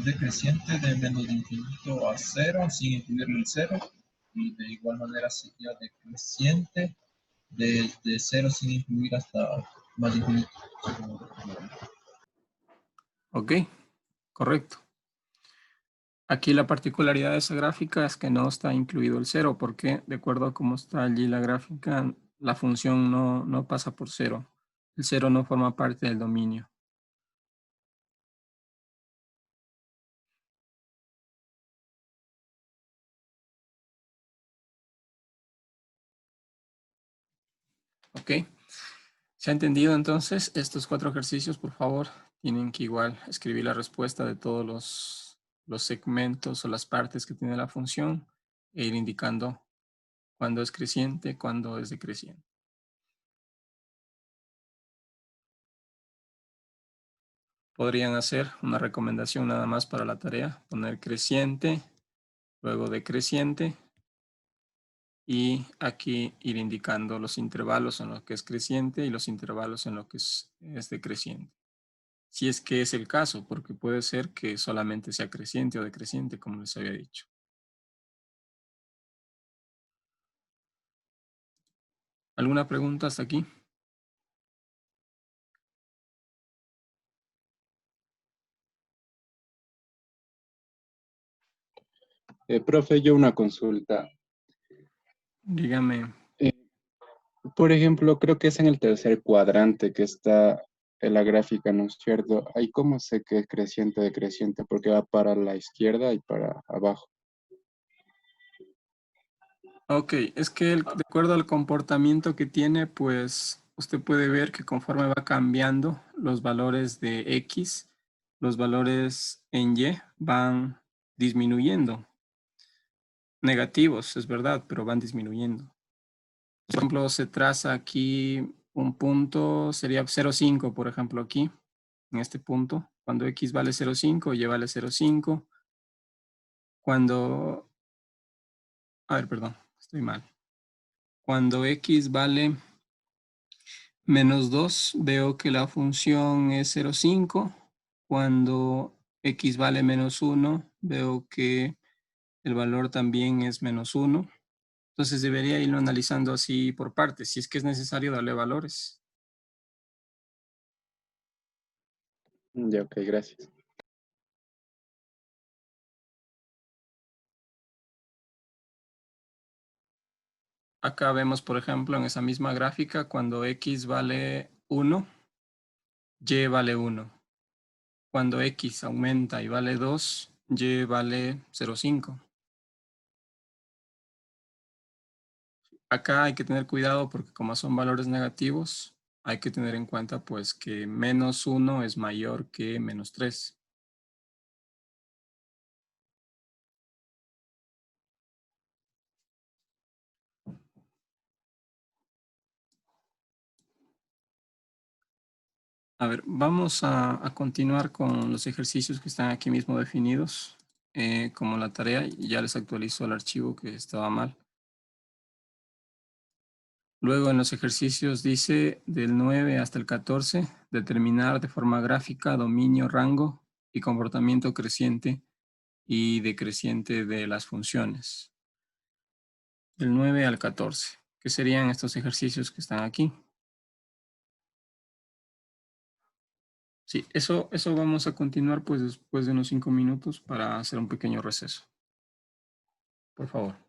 Speaker 10: decreciente de menos de infinito a cero, sin incluir el cero. Y de igual manera sería decreciente desde cero sin incluir hasta más infinito.
Speaker 1: Ok, correcto. Aquí la particularidad de esa gráfica es que no está incluido el cero, porque de acuerdo a cómo está allí la gráfica, la función no pasa por cero. El cero no forma parte del dominio. Ok. ¿Se ha entendido entonces estos 4 ejercicios? Por favor, tienen que igual escribir la respuesta de todos los segmentos o las partes que tiene la función e ir indicando cuándo es creciente, cuándo es decreciente. Podrían hacer una recomendación nada más para la tarea, poner creciente, luego decreciente, y aquí ir indicando los intervalos en los que es creciente y los intervalos en los que es decreciente. Si es que es el caso, porque puede ser que solamente sea creciente o decreciente, como les había dicho. ¿Alguna pregunta hasta aquí?
Speaker 11: Profe, yo una consulta.
Speaker 1: Dígame.
Speaker 11: Por ejemplo, creo que es en el tercer cuadrante que está en la gráfica, ¿no es cierto? Ahí cómo sé que es creciente o decreciente, porque va para la izquierda y para abajo.
Speaker 1: Ok, es que de acuerdo al comportamiento que tiene, pues usted puede ver que conforme va cambiando los valores de X, los valores en Y van disminuyendo. Negativos, es verdad, pero van disminuyendo. Por ejemplo, se traza aquí un punto, sería 0,5, por ejemplo, aquí, en este punto. Cuando X vale 0,5, Y vale 0,5. Cuando, a ver, perdón, estoy mal. Cuando X vale menos 2, veo que la función es 0,5. Cuando X vale menos 1, veo que el valor también es menos 1. Entonces debería irlo analizando así por partes, si es que es necesario darle valores.
Speaker 11: Ya, ok, gracias.
Speaker 1: Acá vemos, por ejemplo, en esa misma gráfica, cuando X vale 1, Y vale 1. Cuando X aumenta y vale 2, Y vale 0,5. Acá hay que tener cuidado porque como son valores negativos, hay que tener en cuenta pues que menos 1 es mayor que menos 3. A ver, vamos a continuar con los ejercicios que están aquí mismo definidos, como la tarea, y ya les actualizo el archivo que estaba mal. Luego en los ejercicios dice del 9 hasta el 14, determinar de forma gráfica dominio, rango y comportamiento creciente y decreciente de las funciones. Del 9 al 14, que serían estos ejercicios que están aquí. Sí, eso vamos a continuar pues después de unos 5 minutos para hacer un pequeño receso. Por favor.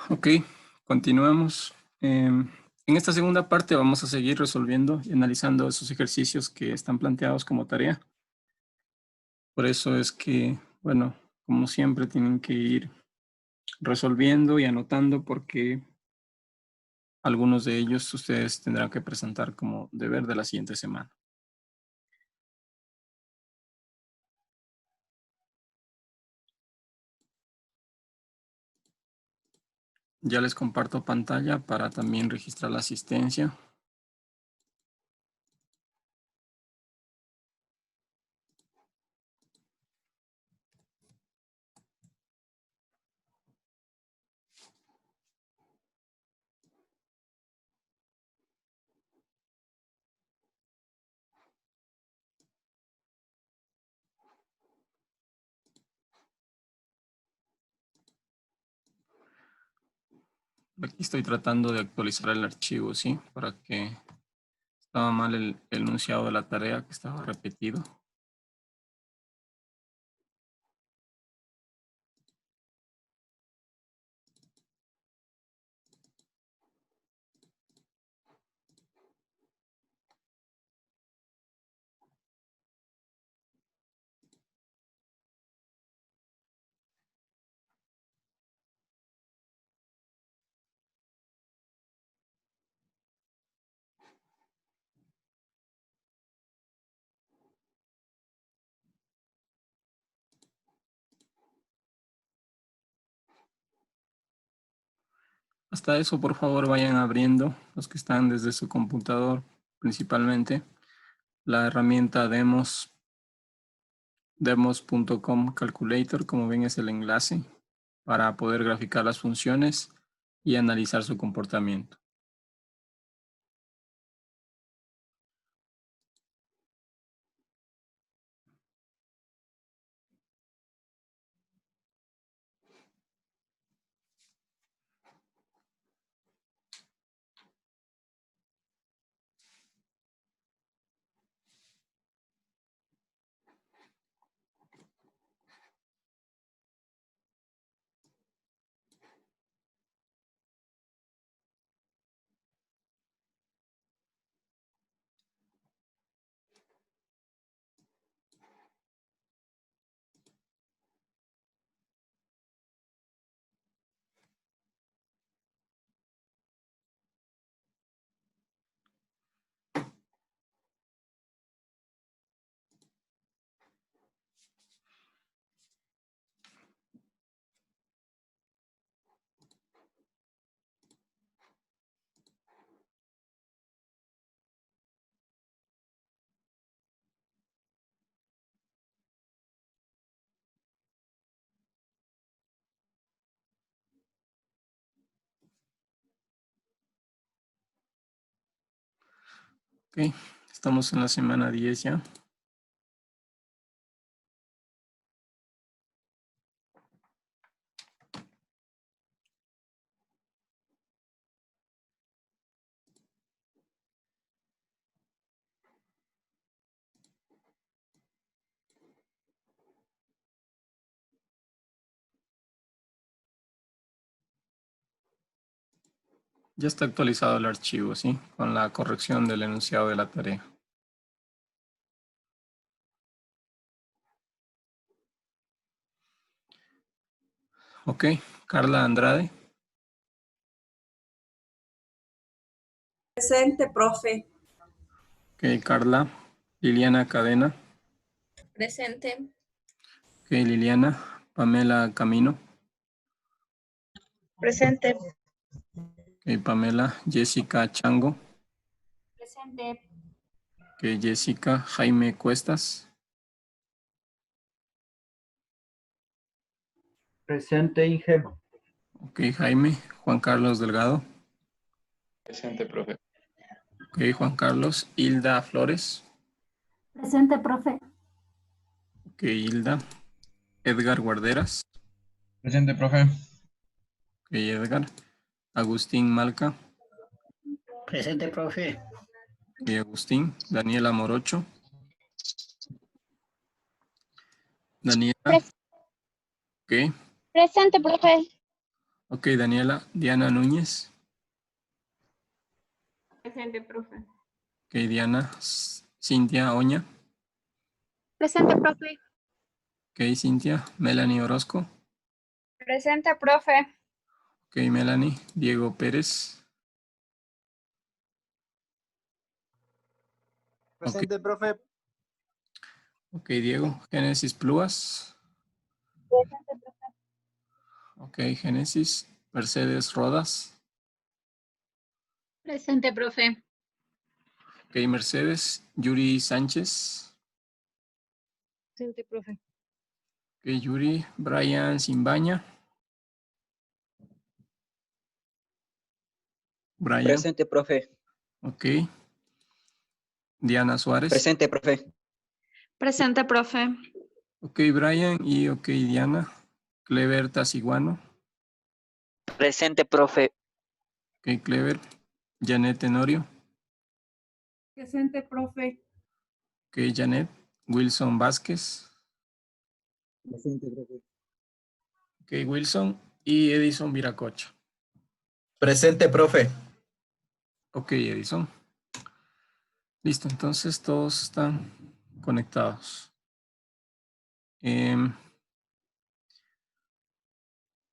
Speaker 1: Ok, continuamos. En esta segunda parte vamos a seguir resolviendo y analizando esos ejercicios que están planteados como tarea. Por eso es que, bueno, como siempre tienen que ir resolviendo y anotando porque algunos de ellos ustedes tendrán que presentar como deber de la siguiente semana. Ya les comparto pantalla para también registrar la asistencia. Aquí estoy tratando de actualizar el archivo, ¿sí? Para que estaba mal el enunciado de la tarea, que estaba repetido. Hasta eso, por favor, vayan abriendo, los que están desde su computador, principalmente, la herramienta demos.com calculator, como ven es el enlace para poder graficar las funciones y analizar su comportamiento. Ok, estamos en la semana 10 ya. Ya está actualizado el archivo, ¿sí? Con la corrección del enunciado de la tarea. Ok, Carla Andrade.
Speaker 6: Presente, profe.
Speaker 1: Ok, Carla. Liliana Cadena.
Speaker 7: Presente.
Speaker 1: Ok, Liliana. Pamela Camino.
Speaker 7: Presente.
Speaker 1: Ok, Pamela. Jessica Chango.
Speaker 8: Presente.
Speaker 1: Ok, Jessica. Jaime Cuestas.
Speaker 12: Presente, Inge.
Speaker 1: Ok, Jaime. Juan Carlos Delgado.
Speaker 11: Presente, profe.
Speaker 1: Ok, Juan Carlos. Hilda Flores.
Speaker 8: Presente, profe.
Speaker 1: Ok, Hilda. Edgar Guarderas.
Speaker 10: Presente, profe.
Speaker 1: Ok, Edgar. Agustín Malca.
Speaker 3: Presente, profe.
Speaker 1: Ok, Agustín. Daniela Morocho. Daniela. Ok.
Speaker 9: Presente, profe.
Speaker 1: Ok, Daniela. Diana Núñez.
Speaker 8: Presente, profe.
Speaker 1: Ok, Diana. Cintia Oña.
Speaker 9: Presente, profe.
Speaker 1: Ok, Cintia. Melanie Orozco.
Speaker 2: Presente, profe.
Speaker 1: Ok, Melanie. Diego Pérez.
Speaker 4: Presente, profe.
Speaker 1: Ok, Diego. Génesis Pluas.
Speaker 9: Presente, profe.
Speaker 1: Ok, Génesis. Mercedes Rodas.
Speaker 9: Presente, profe.
Speaker 1: Ok, Mercedes. Yuri Sánchez.
Speaker 5: Presente, profe.
Speaker 1: Ok, Yuri. Brian Simbaña. Brian.
Speaker 12: Presente, profe.
Speaker 1: Ok. Diana Suárez.
Speaker 12: Presente, profe.
Speaker 2: Presente, profe.
Speaker 1: Ok, Brian y ok, Diana. Clever Tasiguano.
Speaker 12: Presente, profe.
Speaker 1: Ok, Clever. Janet Tenorio.
Speaker 8: Presente, profe.
Speaker 1: Ok, Janet. Wilson Vázquez.
Speaker 12: Presente, profe.
Speaker 1: Ok, Wilson. Y Edison Viracocha.
Speaker 13: Presente, profe.
Speaker 1: Ok, Edison. Listo, entonces todos están conectados.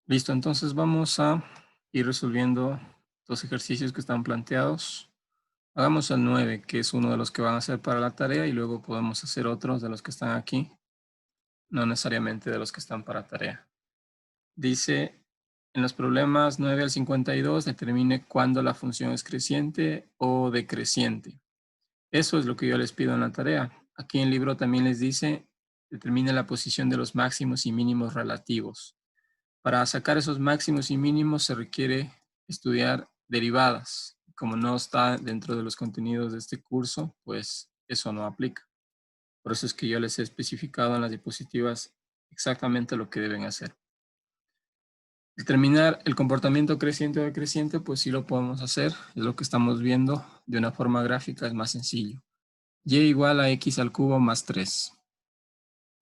Speaker 1: Listo, entonces vamos a ir resolviendo los ejercicios que están planteados. Hagamos el 9, que es uno de los que van a hacer para la tarea, y luego podemos hacer otros de los que están aquí, no necesariamente de los que están para tarea. Dice, en los problemas 9 al 52, determine cuándo la función es creciente o decreciente. Eso es lo que yo les pido en la tarea. Aquí en el libro también les dice, determine la posición de los máximos y mínimos relativos. Para sacar esos máximos y mínimos se requiere estudiar derivadas. Como no está dentro de los contenidos de este curso, pues eso no aplica. Por eso es que yo les he especificado en las diapositivas exactamente lo que deben hacer. Determinar el comportamiento creciente o decreciente, pues sí lo podemos hacer. Es lo que estamos viendo de una forma gráfica, es más sencillo. Y igual a x al cubo más 3.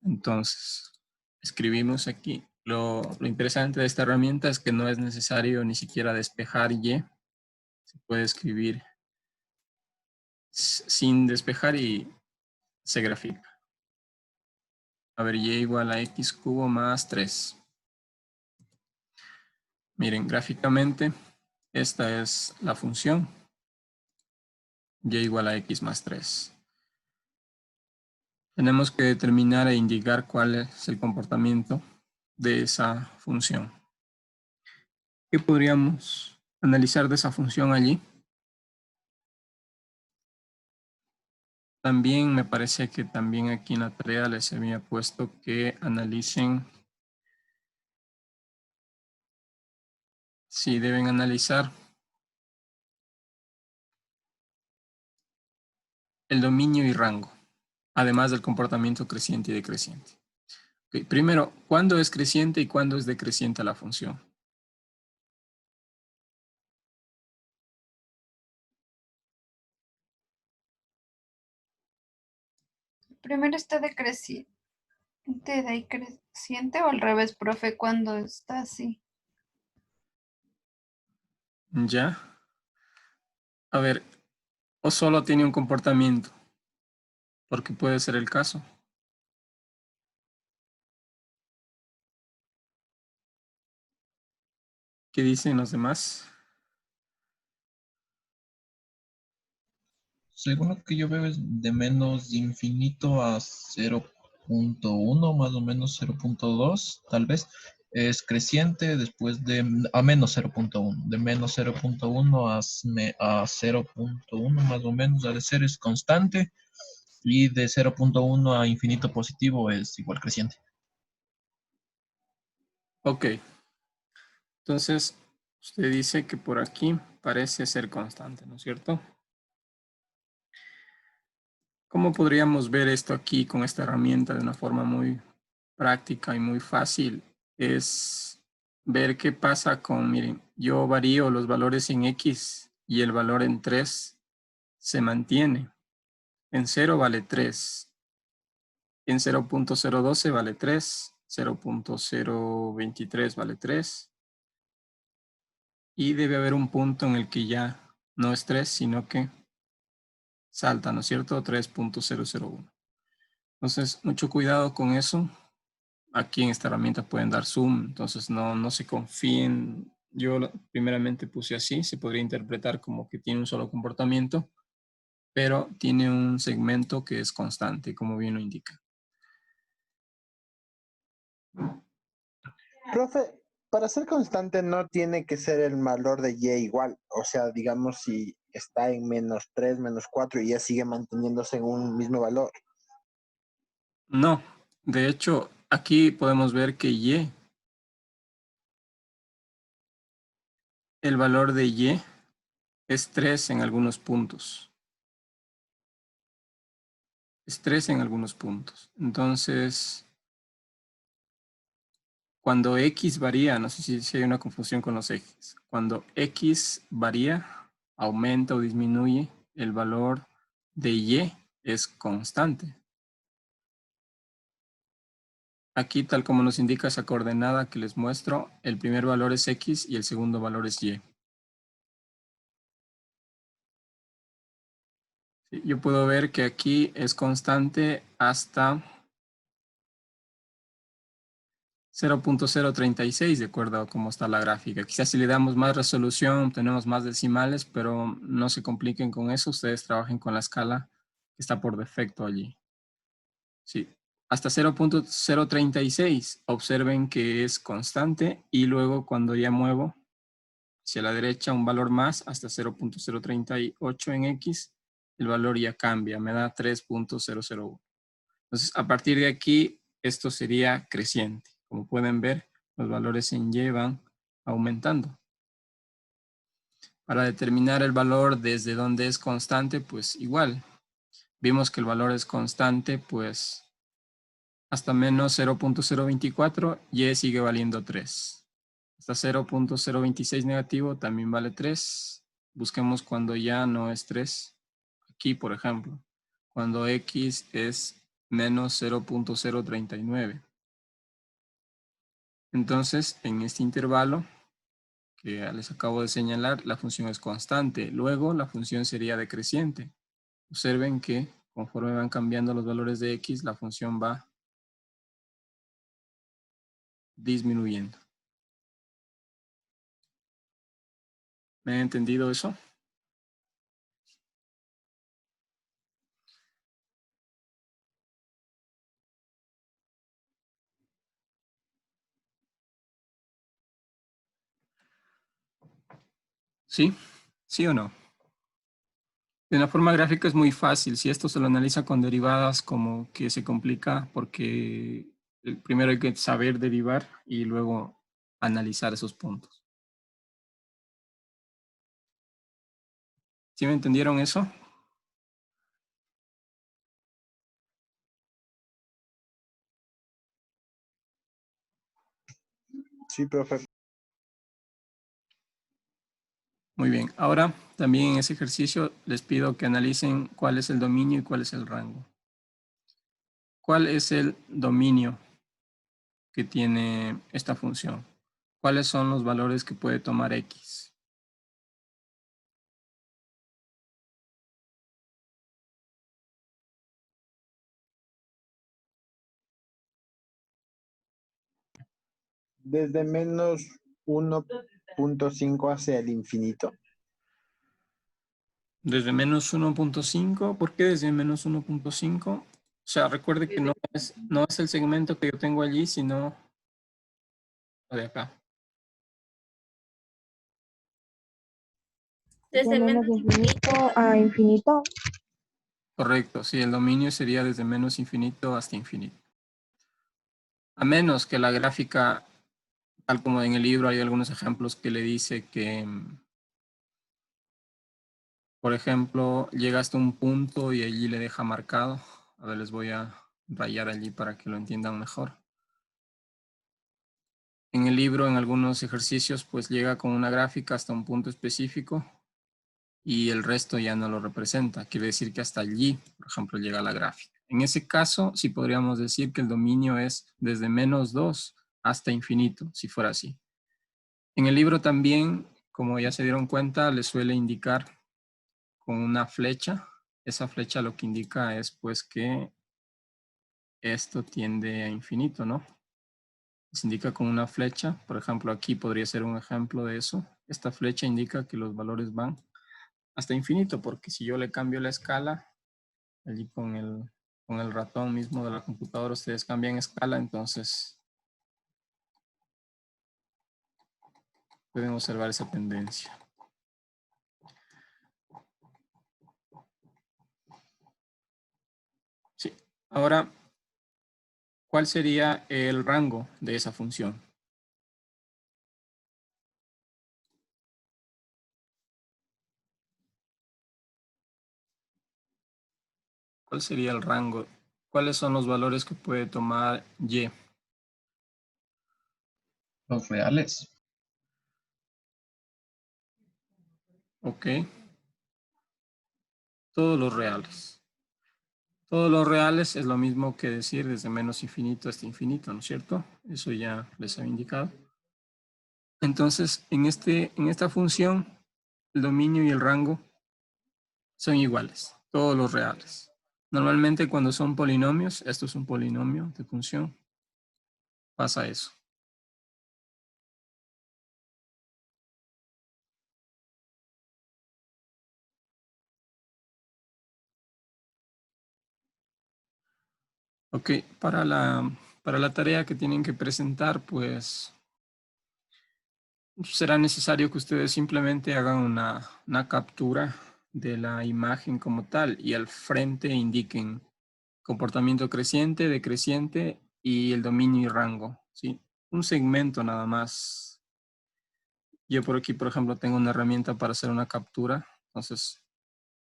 Speaker 1: Entonces, escribimos aquí. Lo interesante de esta herramienta es que no es necesario ni siquiera despejar y. Se puede escribir sin despejar y se grafica. A ver, y igual a x cubo más 3. Miren, gráficamente, esta es la función. Y igual a x más 3. Tenemos que determinar e indicar cuál es el comportamiento de esa función. ¿Qué podríamos analizar de esa función allí? También me parece que también aquí en la tarea les había puesto que analicen. Sí, deben analizar el dominio y rango, además del comportamiento creciente y decreciente. Okay, primero, ¿cuándo es creciente y cuándo es decreciente la función?
Speaker 2: Primero está decreciente, o al revés, profe, cuando está así.
Speaker 1: ¿Ya? A ver, o solo tiene un comportamiento, porque puede ser el caso. ¿Qué dicen los demás?
Speaker 10: Según lo que yo veo es de menos infinito a 0.1, más o menos 0.2, tal vez. Es creciente después de a menos 0.1. De menos 0.1 a 0.1 más o menos ha de ser es constante. Y de 0.1 a infinito positivo es igual creciente.
Speaker 1: Ok. Entonces, usted dice que por aquí parece ser constante, ¿no es cierto? ¿Cómo podríamos ver esto aquí con esta herramienta de una forma muy práctica y muy fácil? Es ver qué pasa con, miren, yo varío los valores en X y el valor en 3 se mantiene. En 0 vale 3. En 0.012 vale 3. 0.023 vale 3. Y debe haber un punto en el que ya no es 3, sino que salta, ¿no es cierto? 3.001. Entonces, mucho cuidado con eso. Aquí en esta herramienta pueden dar zoom, entonces no se confíen. Yo primeramente puse así, se podría interpretar como que tiene un solo comportamiento, pero tiene un segmento que es constante, como bien lo indica.
Speaker 4: Profe, para ser constante no tiene que ser el valor de y igual. O sea, digamos si está en -3, -4 y ya sigue manteniéndose en un mismo valor.
Speaker 1: No, de hecho, aquí podemos ver que y, el valor de y es 3 en algunos puntos. Es 3 en algunos puntos. Entonces, cuando X varía, no sé si hay una confusión con los ejes. Cuando X varía, aumenta o disminuye, el valor de Y es constante. Aquí, tal como nos indica esa coordenada que les muestro, el primer valor es X y el segundo valor es Y. Sí, yo puedo ver que aquí es constante hasta 0.036 de acuerdo a cómo está la gráfica. Quizás si le damos más resolución, tenemos más decimales, pero no se compliquen con eso. Ustedes trabajen con la escala que está por defecto allí. Sí, hasta 0.036. Observen que es constante y luego cuando ya muevo hacia la derecha un valor más hasta 0.038 en X, el valor ya cambia, me da 3.001. Entonces, a partir de aquí, esto sería creciente. Como pueden ver, los valores en Y van aumentando. Para determinar el valor desde donde es constante, pues igual. Vimos que el valor es constante, pues hasta menos 0.024, Y sigue valiendo 3. Hasta 0.026 negativo también vale 3. Busquemos cuando ya no es 3. Aquí, por ejemplo, cuando X es menos 0.039. Entonces, en este intervalo que les acabo de señalar, la función es constante. Luego, la función sería decreciente. Observen que conforme van cambiando los valores de X, la función va disminuyendo. ¿Me han entendido eso? ¿Sí? ¿Sí o no? De una forma gráfica es muy fácil. Si esto se lo analiza con derivadas, como que se complica porque primero hay que saber derivar y luego analizar esos puntos. ¿Sí me entendieron eso?
Speaker 4: Sí, profe.
Speaker 1: Muy bien. Ahora, también en ese ejercicio les pido que analicen cuál es el dominio y cuál es el rango. ¿Cuál es el dominio que tiene esta función? ¿Cuáles son los valores que puede tomar X?
Speaker 4: Desde menos 1.5 hacia el infinito.
Speaker 1: Desde menos 1.5. ¿Por qué desde menos 1.5? O sea, recuerde que no es el segmento que yo tengo allí, sino lo de acá.
Speaker 7: Desde menos
Speaker 14: infinito a infinito.
Speaker 1: Correcto, sí, el dominio sería desde menos infinito hasta infinito. A menos que la gráfica, tal como en el libro hay algunos ejemplos que le dice que, por ejemplo, llega hasta un punto y allí le deja marcado. A ver, les voy a rayar allí para que lo entiendan mejor. En el libro, en algunos ejercicios, pues llega con una gráfica hasta un punto específico y el resto ya no lo representa. Quiere decir que hasta allí, por ejemplo, llega la gráfica. En ese caso, sí podríamos decir que el dominio es desde -2 hasta infinito, si fuera así. En el libro también, como ya se dieron cuenta, le suele indicar con una flecha. Esa flecha lo que indica es pues que esto tiende a infinito, ¿no? Se indica con una flecha. Por ejemplo, aquí podría ser un ejemplo de eso. Esta flecha indica que los valores van hasta infinito, porque si yo le cambio la escala, allí con el ratón mismo de la computadora, ustedes cambian escala, entonces pueden observar esa tendencia. Sí. Ahora, ¿cuál sería el rango de esa función? ¿Cuál sería el rango? ¿Cuáles son los valores que puede tomar y?
Speaker 10: Los reales.
Speaker 1: Ok. Todos los reales. Todos los reales es lo mismo que decir desde menos infinito hasta infinito, ¿no es cierto? Eso ya les había indicado. Entonces, en esta función, el dominio y el rango son iguales, todos los reales. Normalmente cuando son polinomios, esto es un polinomio de función, pasa eso. Ok, para la tarea que tienen que presentar, pues será necesario que ustedes simplemente hagan una captura de la imagen como tal y al frente indiquen comportamiento creciente, decreciente y el dominio y rango, ¿sí? Un segmento nada más. Yo por aquí, por ejemplo, tengo una herramienta para hacer una captura, entonces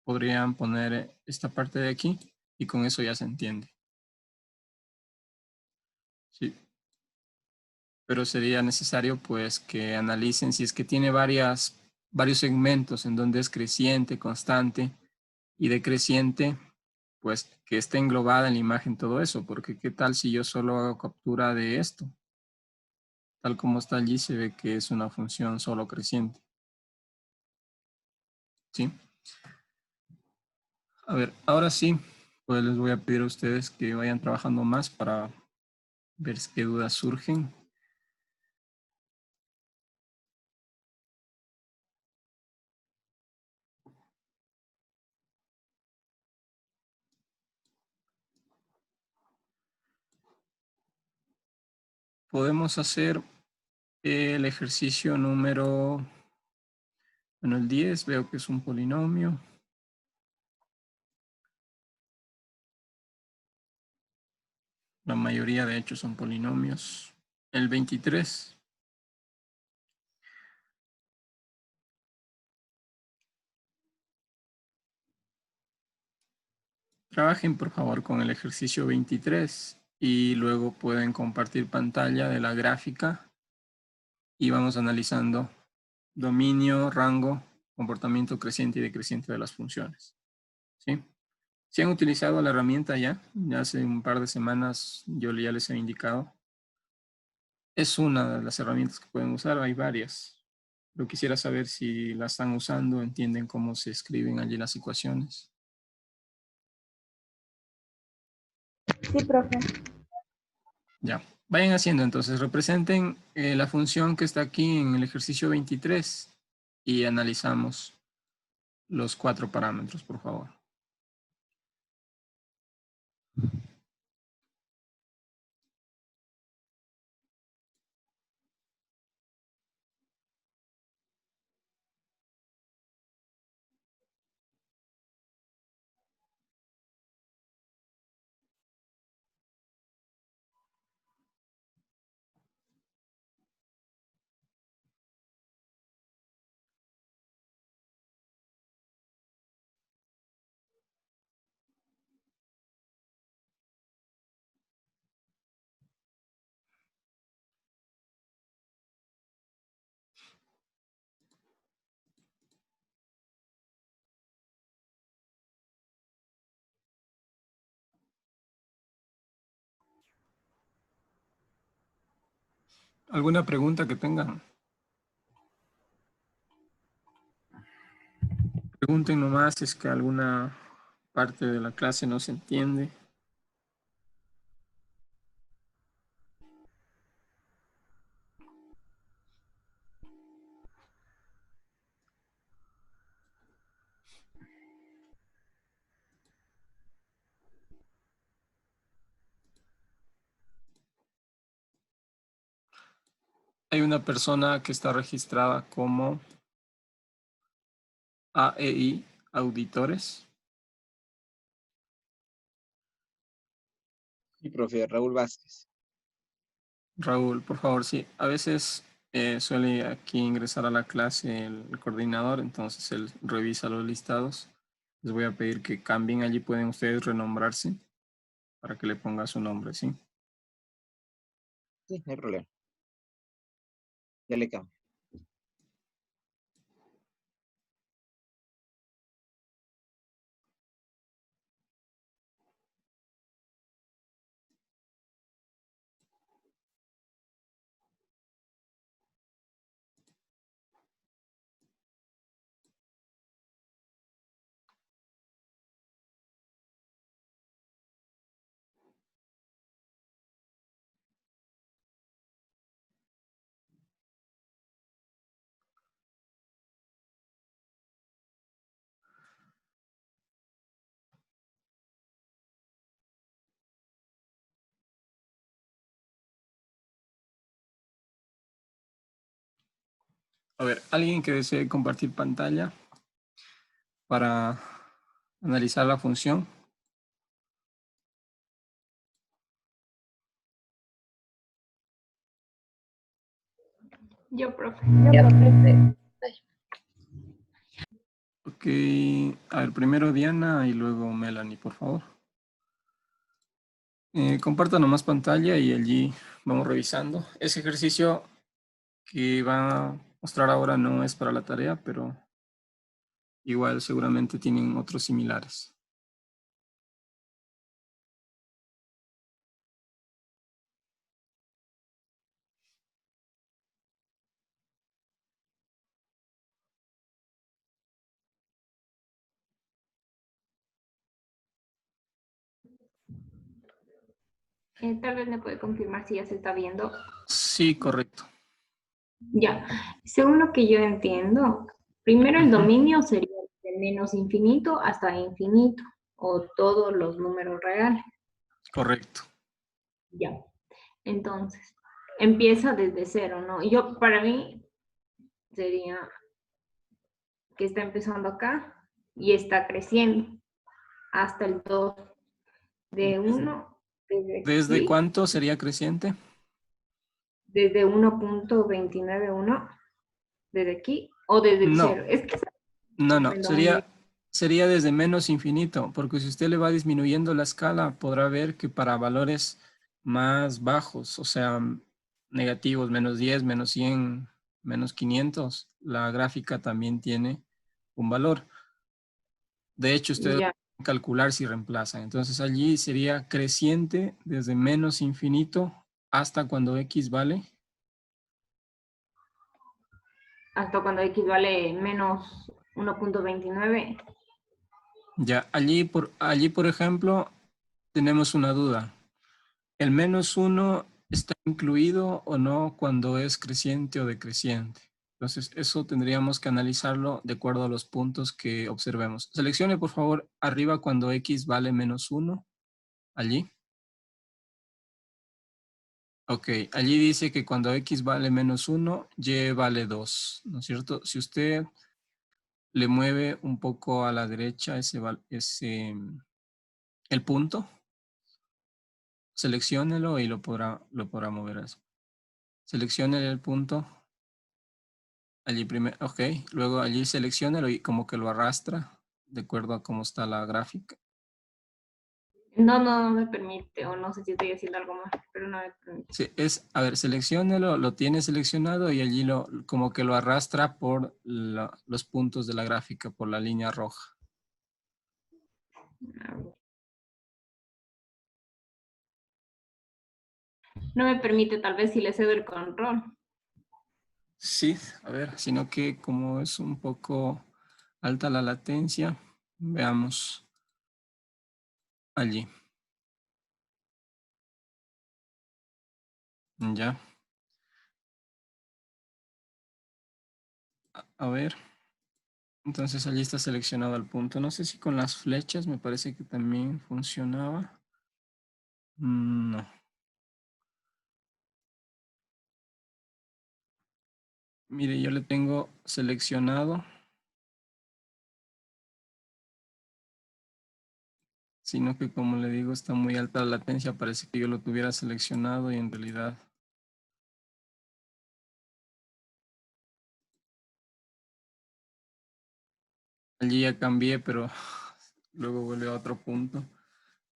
Speaker 1: podrían poner esta parte de aquí y con eso ya se entiende. Sí. Pero sería necesario pues que analicen si es que tiene varios segmentos en donde es creciente, constante y decreciente, pues que esté englobada en la imagen todo eso, porque qué tal si yo solo hago captura de esto. Tal como está allí se ve que es una función solo creciente. ¿Sí? A ver, ahora sí, pues les voy a pedir a ustedes que vayan trabajando más para ver qué dudas surgen. Podemos hacer el ejercicio número, bueno, el 10, veo que es un polinomio. La mayoría de hecho son polinomios. El 23. Trabajen por favor con el ejercicio 23 y luego pueden compartir pantalla de la gráfica y vamos analizando dominio, rango, comportamiento creciente y decreciente de las funciones. ¿Sí? Si han utilizado la herramienta ya hace un par de semanas yo ya les he indicado. Es una de las herramientas que pueden usar, hay varias. Yo quisiera saber si la están usando, entienden cómo se escriben allí las ecuaciones.
Speaker 14: Sí, profe.
Speaker 1: Ya, vayan haciendo entonces, representen la función que está aquí en el ejercicio 23 y analizamos los 4 parámetros, por favor. ¿Alguna pregunta que tengan? Pregunten nomás si es que alguna parte de la clase no se entiende. Hay una persona que está registrada como AEI Auditores.
Speaker 15: Sí, profe, Raúl Vázquez.
Speaker 1: Raúl, por favor, sí. A veces suele aquí ingresar a la clase el coordinador, entonces él revisa los listados. Les voy a pedir que cambien allí, pueden ustedes renombrarse para que le ponga su nombre, ¿sí?
Speaker 15: Sí, no hay problema. Ya le cambio.
Speaker 1: A ver, ¿alguien que desee compartir pantalla para analizar la función?
Speaker 8: Yo, profe.
Speaker 1: Ok, a ver, primero Diana y luego Melanie, por favor. Compartan nomás pantalla y allí vamos revisando. Ese ejercicio que va a mostrar ahora no es para la tarea, pero igual seguramente tienen otros similares.
Speaker 8: Tal vez me puede confirmar si ya se está viendo.
Speaker 1: Sí, correcto.
Speaker 8: Ya, según lo que yo entiendo, primero el dominio sería de menos infinito hasta infinito, o todos los números reales.
Speaker 1: Correcto.
Speaker 8: Ya, entonces, empieza desde cero, ¿no? Yo, para mí, sería que está empezando acá y está creciendo hasta el 2 de 1.
Speaker 1: ¿Desde cuánto sería creciente?
Speaker 8: Desde 1.291, desde aquí, o desde el
Speaker 1: No.
Speaker 8: 0. Es que
Speaker 1: No, sería desde menos infinito, porque si usted le va disminuyendo la escala, podrá ver que para valores más bajos, o sea, negativos, menos 10, menos 100, menos 500, la gráfica también tiene un valor. De hecho, ustedes
Speaker 8: ya.
Speaker 1: pueden calcular si reemplazan. Entonces, allí sería creciente desde menos infinito hasta cuando x vale.
Speaker 8: Hasta cuando x vale menos 1.29.
Speaker 1: Ya, allí, por ejemplo, tenemos una duda. ¿El menos 1 está incluido o no cuando es creciente o decreciente? Entonces, eso tendríamos que analizarlo de acuerdo a los puntos que observemos. Seleccione, por favor, arriba cuando x vale menos 1. Allí. Ok, allí dice que cuando x vale menos 1, y vale 2, ¿no es cierto? Si usted le mueve un poco a la derecha el punto, selecciónelo y lo podrá mover así. Seleccione el punto. Allí primero, ok. Luego allí selecciónelo y como que lo arrastra de acuerdo a cómo está la gráfica.
Speaker 8: No me permite, o no sé si estoy haciendo algo mal, pero no me permite.
Speaker 1: Sí, a ver, selecciónelo, lo tiene seleccionado y allí como que lo arrastra por los puntos de la gráfica, por la línea roja.
Speaker 8: no me permite tal vez si le cedo el control.
Speaker 1: Sí, a ver, sino que como es un poco alta la latencia, veamos allí. Ya. A ver. Entonces allí está seleccionado el punto. No sé si con las flechas me parece que también funcionaba. No. Mire, yo le tengo seleccionado. Sino que como le digo, está muy alta la latencia. Parece que yo lo tuviera seleccionado y en realidad... Allí ya cambié, pero luego vuelve a otro punto.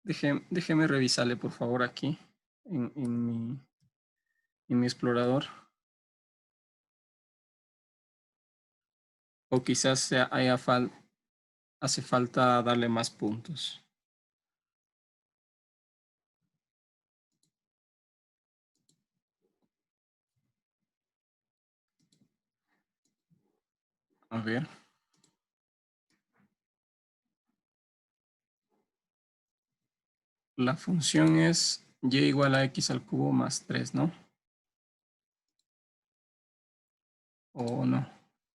Speaker 1: Déjeme revisarle, por favor, aquí en mi explorador. O quizás hace falta darle más puntos. A ver. La función es y igual a x al cubo más 3, ¿no? O no,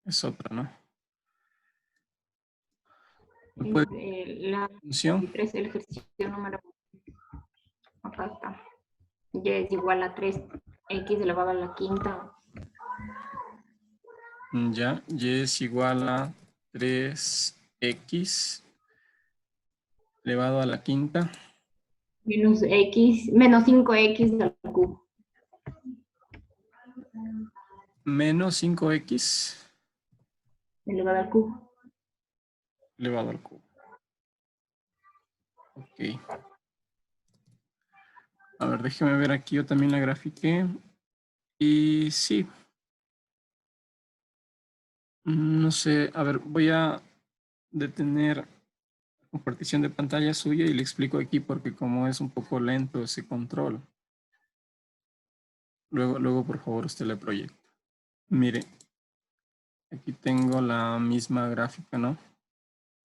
Speaker 1: es otra, ¿no?
Speaker 8: La
Speaker 1: función?
Speaker 8: 3, el ejercicio número... Acá está. Y es igual a 3x elevado a la quinta.
Speaker 1: Ya, y es igual a 3x elevado a la quinta.
Speaker 8: Menos 5x al cubo.
Speaker 1: Menos 5x
Speaker 8: Elevado al cubo.
Speaker 1: elevado al cubo. Ok. A ver, déjeme ver aquí, yo también la grafiqué. Y sí. No sé, a ver, voy a detener la compartición de pantalla suya y le explico aquí porque como es un poco lento ese control. Luego por favor, usted le proyecta. Mire, aquí tengo la misma gráfica, ¿no?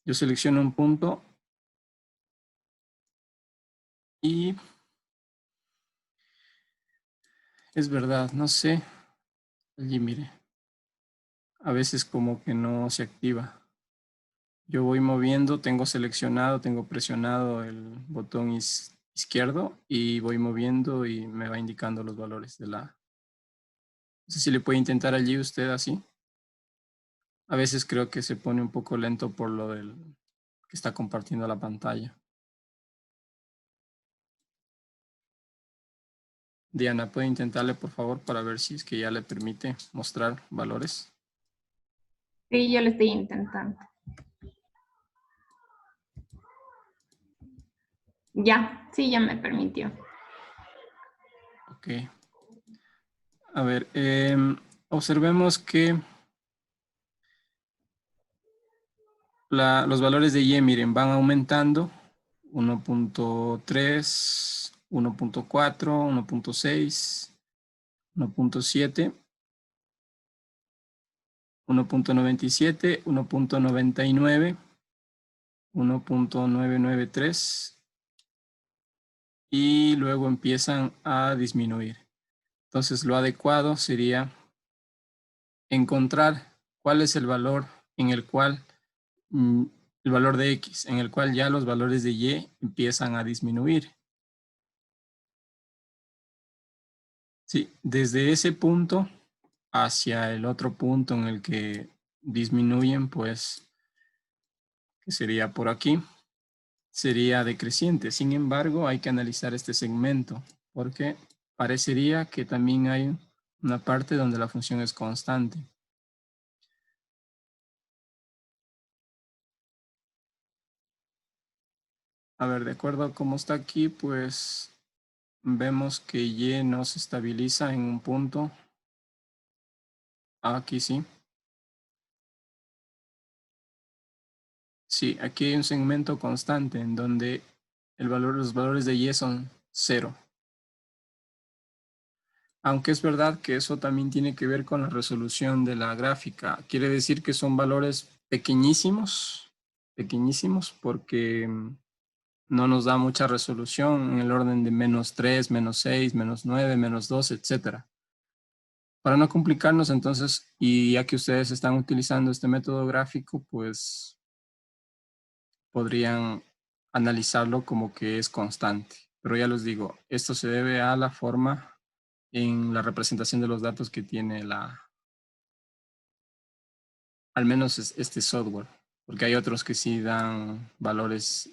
Speaker 1: Yo selecciono un punto y es verdad, no sé. Allí, mire. A veces como que no se activa. Yo voy moviendo, tengo seleccionado, tengo presionado el botón izquierdo y voy moviendo y me va indicando los valores de la... No sé si le puede intentar allí usted así. A veces creo que se pone un poco lento por lo del que está compartiendo la pantalla. Diana, ¿puede intentarle por favor para ver si es que ya le permite mostrar valores?
Speaker 8: Sí, yo lo estoy intentando. Ya, sí, ya me permitió.
Speaker 1: Ok. A ver, observemos que los valores de Y, miren, van aumentando. 1.3, 1.4, 1.6, 1.7, 1.97, 1.99, 1.993 y luego empiezan a disminuir. Entonces lo adecuado sería encontrar cuál es el valor en el cual, el valor de X, en el cual ya los valores de Y empiezan a disminuir. Sí, desde ese punto hacia el otro punto en el que disminuyen, pues, que sería por aquí, sería decreciente. Sin embargo, hay que analizar este segmento porque parecería que también hay una parte donde la función es constante. A ver, de acuerdo a cómo está aquí, pues vemos que Y no se estabiliza en un punto. Aquí sí. Sí, aquí hay un segmento constante en donde los valores de Y son 0. Aunque es verdad que eso también tiene que ver con la resolución de la gráfica. Quiere decir que son valores pequeñísimos, porque no nos da mucha resolución en el orden de -3, -6, -9, -2, etcétera. Para no complicarnos entonces, y ya que ustedes están utilizando este método gráfico, pues podrían analizarlo como que es constante. Pero ya les digo, esto se debe a la forma en la representación de los datos que tiene al menos este software, porque hay otros que sí dan valores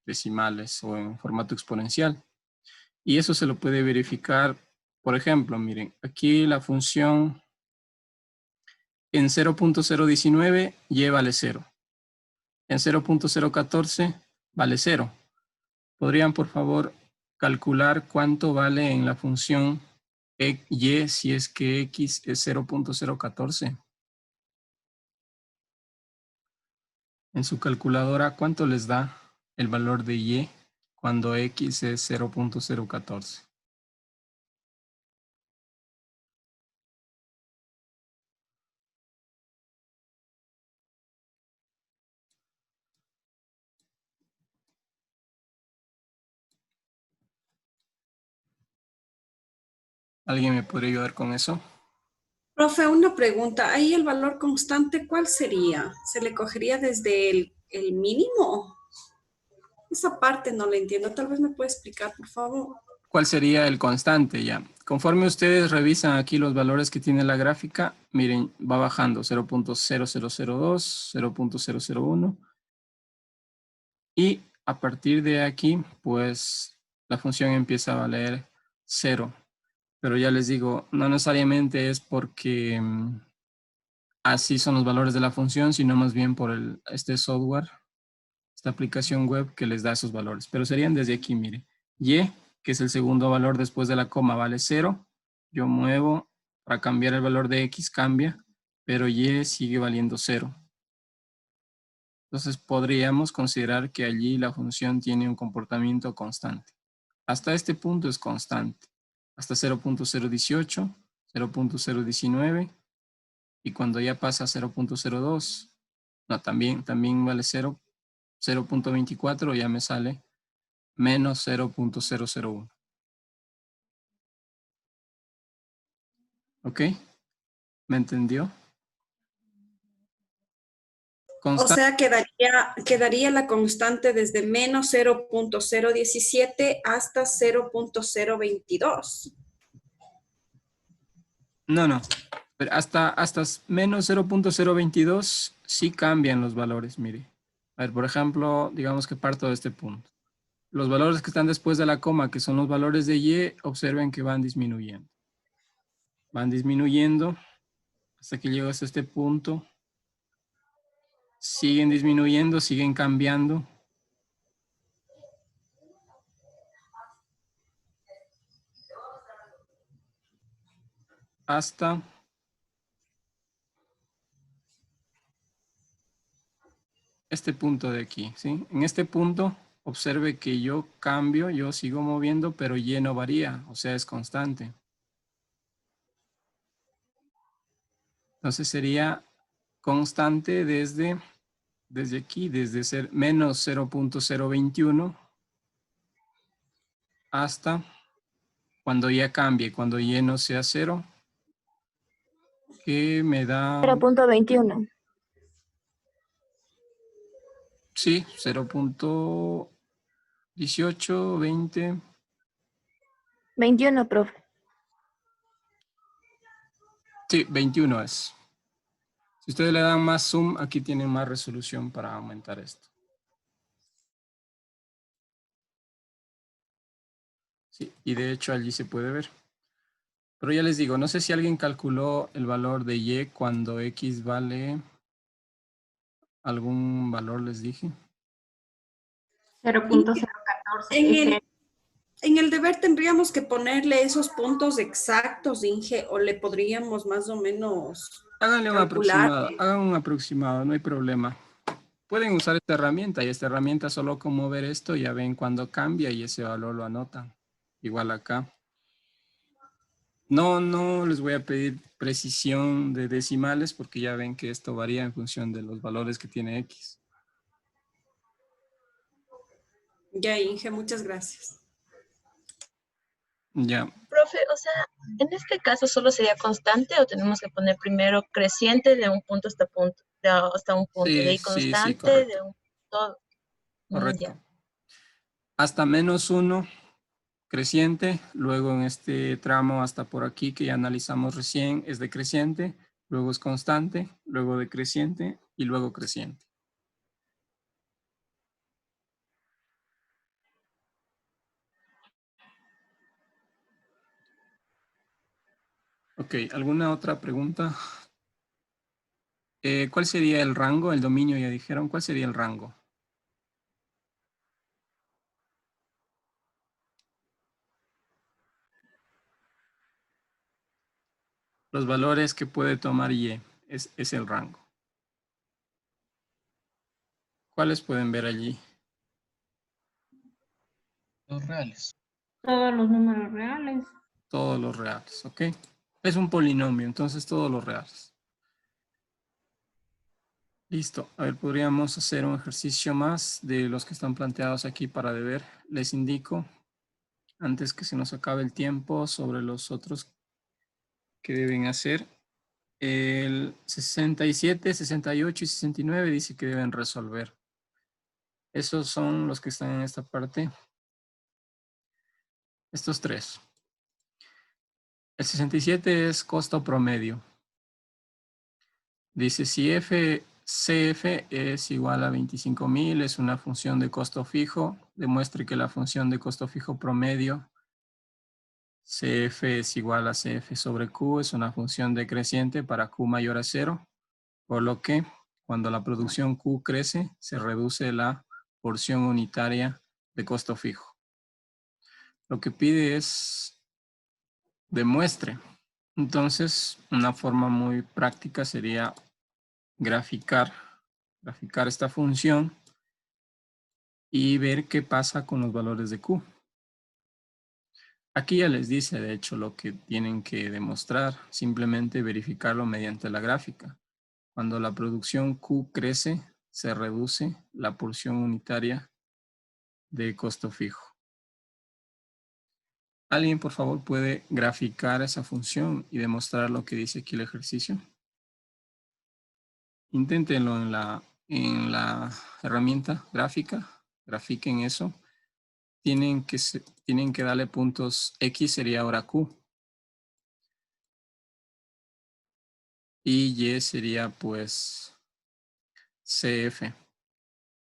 Speaker 1: decimales o en formato exponencial. Y eso se lo puede verificar, por ejemplo, miren, aquí la función en 0.019 y vale 0. En 0.014 vale 0. ¿Podrían, por favor, calcular cuánto vale en la función y si es que x es 0.014? En su calculadora, ¿cuánto les da el valor de y cuando x es 0.014? ¿Alguien me podría ayudar con eso?
Speaker 6: Profe, una pregunta. Ahí el valor constante, ¿cuál sería? ¿Se le cogería desde el mínimo? Esa parte no la entiendo. Tal vez me puede explicar, por favor.
Speaker 1: ¿Cuál sería el constante ya? Conforme ustedes revisan aquí los valores que tiene la gráfica, miren, va bajando 0.0002, 0.001. Y a partir de aquí, pues la función empieza a valer 0. Pero ya les digo, no necesariamente es porque así son los valores de la función, sino más bien por este software, esta aplicación web que les da esos valores. Pero serían desde aquí, mire. Y, que es el segundo valor después de la coma, vale 0. Yo muevo, para cambiar el valor de x cambia, pero y sigue valiendo 0. Entonces podríamos considerar que allí la función tiene un comportamiento constante. Hasta este punto es constante. Hasta 0.018, 0.019, y cuando ya pasa a 0.02, no, también vale 0, 0.24 ya me sale menos 0.001. ¿Ok? ¿Me entendió?
Speaker 6: O sea, quedaría la constante desde menos 0.017 hasta 0.022.
Speaker 1: No. Pero hasta menos 0.022 sí cambian los valores, mire. A ver, por ejemplo, digamos que parto de este punto. Los valores que están después de la coma, que son los valores de y, observen que van disminuyendo. Van disminuyendo hasta que llegas a este punto. Siguen disminuyendo, siguen cambiando. Hasta este punto de aquí, ¿sí? En este punto, observe que yo cambio, yo sigo moviendo, pero y no varía, o sea, es constante. Entonces sería constante desde aquí, desde ser menos 0.021 hasta cuando ya cambie, cuando y no sea 0, que me da...
Speaker 14: 0.21.
Speaker 1: Sí, 0.18, 20.
Speaker 14: 21, profe.
Speaker 1: Sí, 21 es. Si ustedes le dan más zoom, aquí tienen más resolución para aumentar esto. Sí, y de hecho allí se puede ver. Pero ya les digo, no sé si alguien calculó el valor de y cuando x vale... ¿Algún valor les dije?
Speaker 8: 0.014.
Speaker 6: En el deber tendríamos que ponerle esos puntos exactos, Inge, o le podríamos más o menos
Speaker 1: Háganle un
Speaker 6: calcular.
Speaker 1: aproximado, hagan un aproximado, no hay problema. Pueden usar esta herramienta y esta herramienta solo con mover esto ya ven cuando cambia y ese valor lo anotan. Igual acá. No les voy a pedir precisión de decimales porque ya ven que esto varía en función de los valores que tiene X.
Speaker 6: Ya, Inge, muchas gracias.
Speaker 1: Ya,
Speaker 16: Profe, o sea, en este caso solo sería constante o tenemos que poner primero creciente de un punto hasta punto, hasta un punto, de
Speaker 1: sí,
Speaker 16: ahí
Speaker 1: sí,
Speaker 16: constante de
Speaker 1: correcto,
Speaker 16: un todo.
Speaker 1: correcto.
Speaker 16: Ya.
Speaker 1: Hasta -1 creciente, luego en este tramo hasta por aquí que ya analizamos recién es decreciente, luego es constante, luego decreciente y luego creciente. Ok, ¿alguna otra pregunta? ¿Cuál sería el rango? El dominio ya dijeron, ¿cuál sería el rango? Los valores que puede tomar Y es el rango. ¿Cuáles pueden ver allí?
Speaker 10: Los reales.
Speaker 8: Todos los números reales.
Speaker 1: Todos los reales, ¿ok? Es un polinomio, entonces todos los reales. Listo. A ver, podríamos hacer un ejercicio más de los que están planteados aquí para deber. Les indico, antes que se nos acabe el tiempo, sobre los otros que deben hacer. El 67, 68 y 69 dice que deben resolver. Esos son los que están en esta parte. Estos tres. El 67 es costo promedio. Dice si CF es igual a 25,000, es una función de costo fijo, demuestre que la función de costo fijo promedio CF es igual a CF sobre Q, es una función decreciente para Q mayor a 0, por lo que cuando la producción Q crece, se reduce la porción unitaria de costo fijo. Lo que pide es demuestre. Entonces, una forma muy práctica sería graficar esta función y ver qué pasa con los valores de Q. Aquí ya les dice, de hecho, lo que tienen que demostrar, simplemente verificarlo mediante la gráfica. Cuando la producción Q crece, se reduce la porción unitaria de costo fijo. ¿Alguien, por favor, puede graficar esa función y demostrar lo que dice aquí el ejercicio? Inténtenlo en la herramienta gráfica, grafiquen eso. Tienen que darle puntos X, sería ahora Q. Y Y sería pues CF.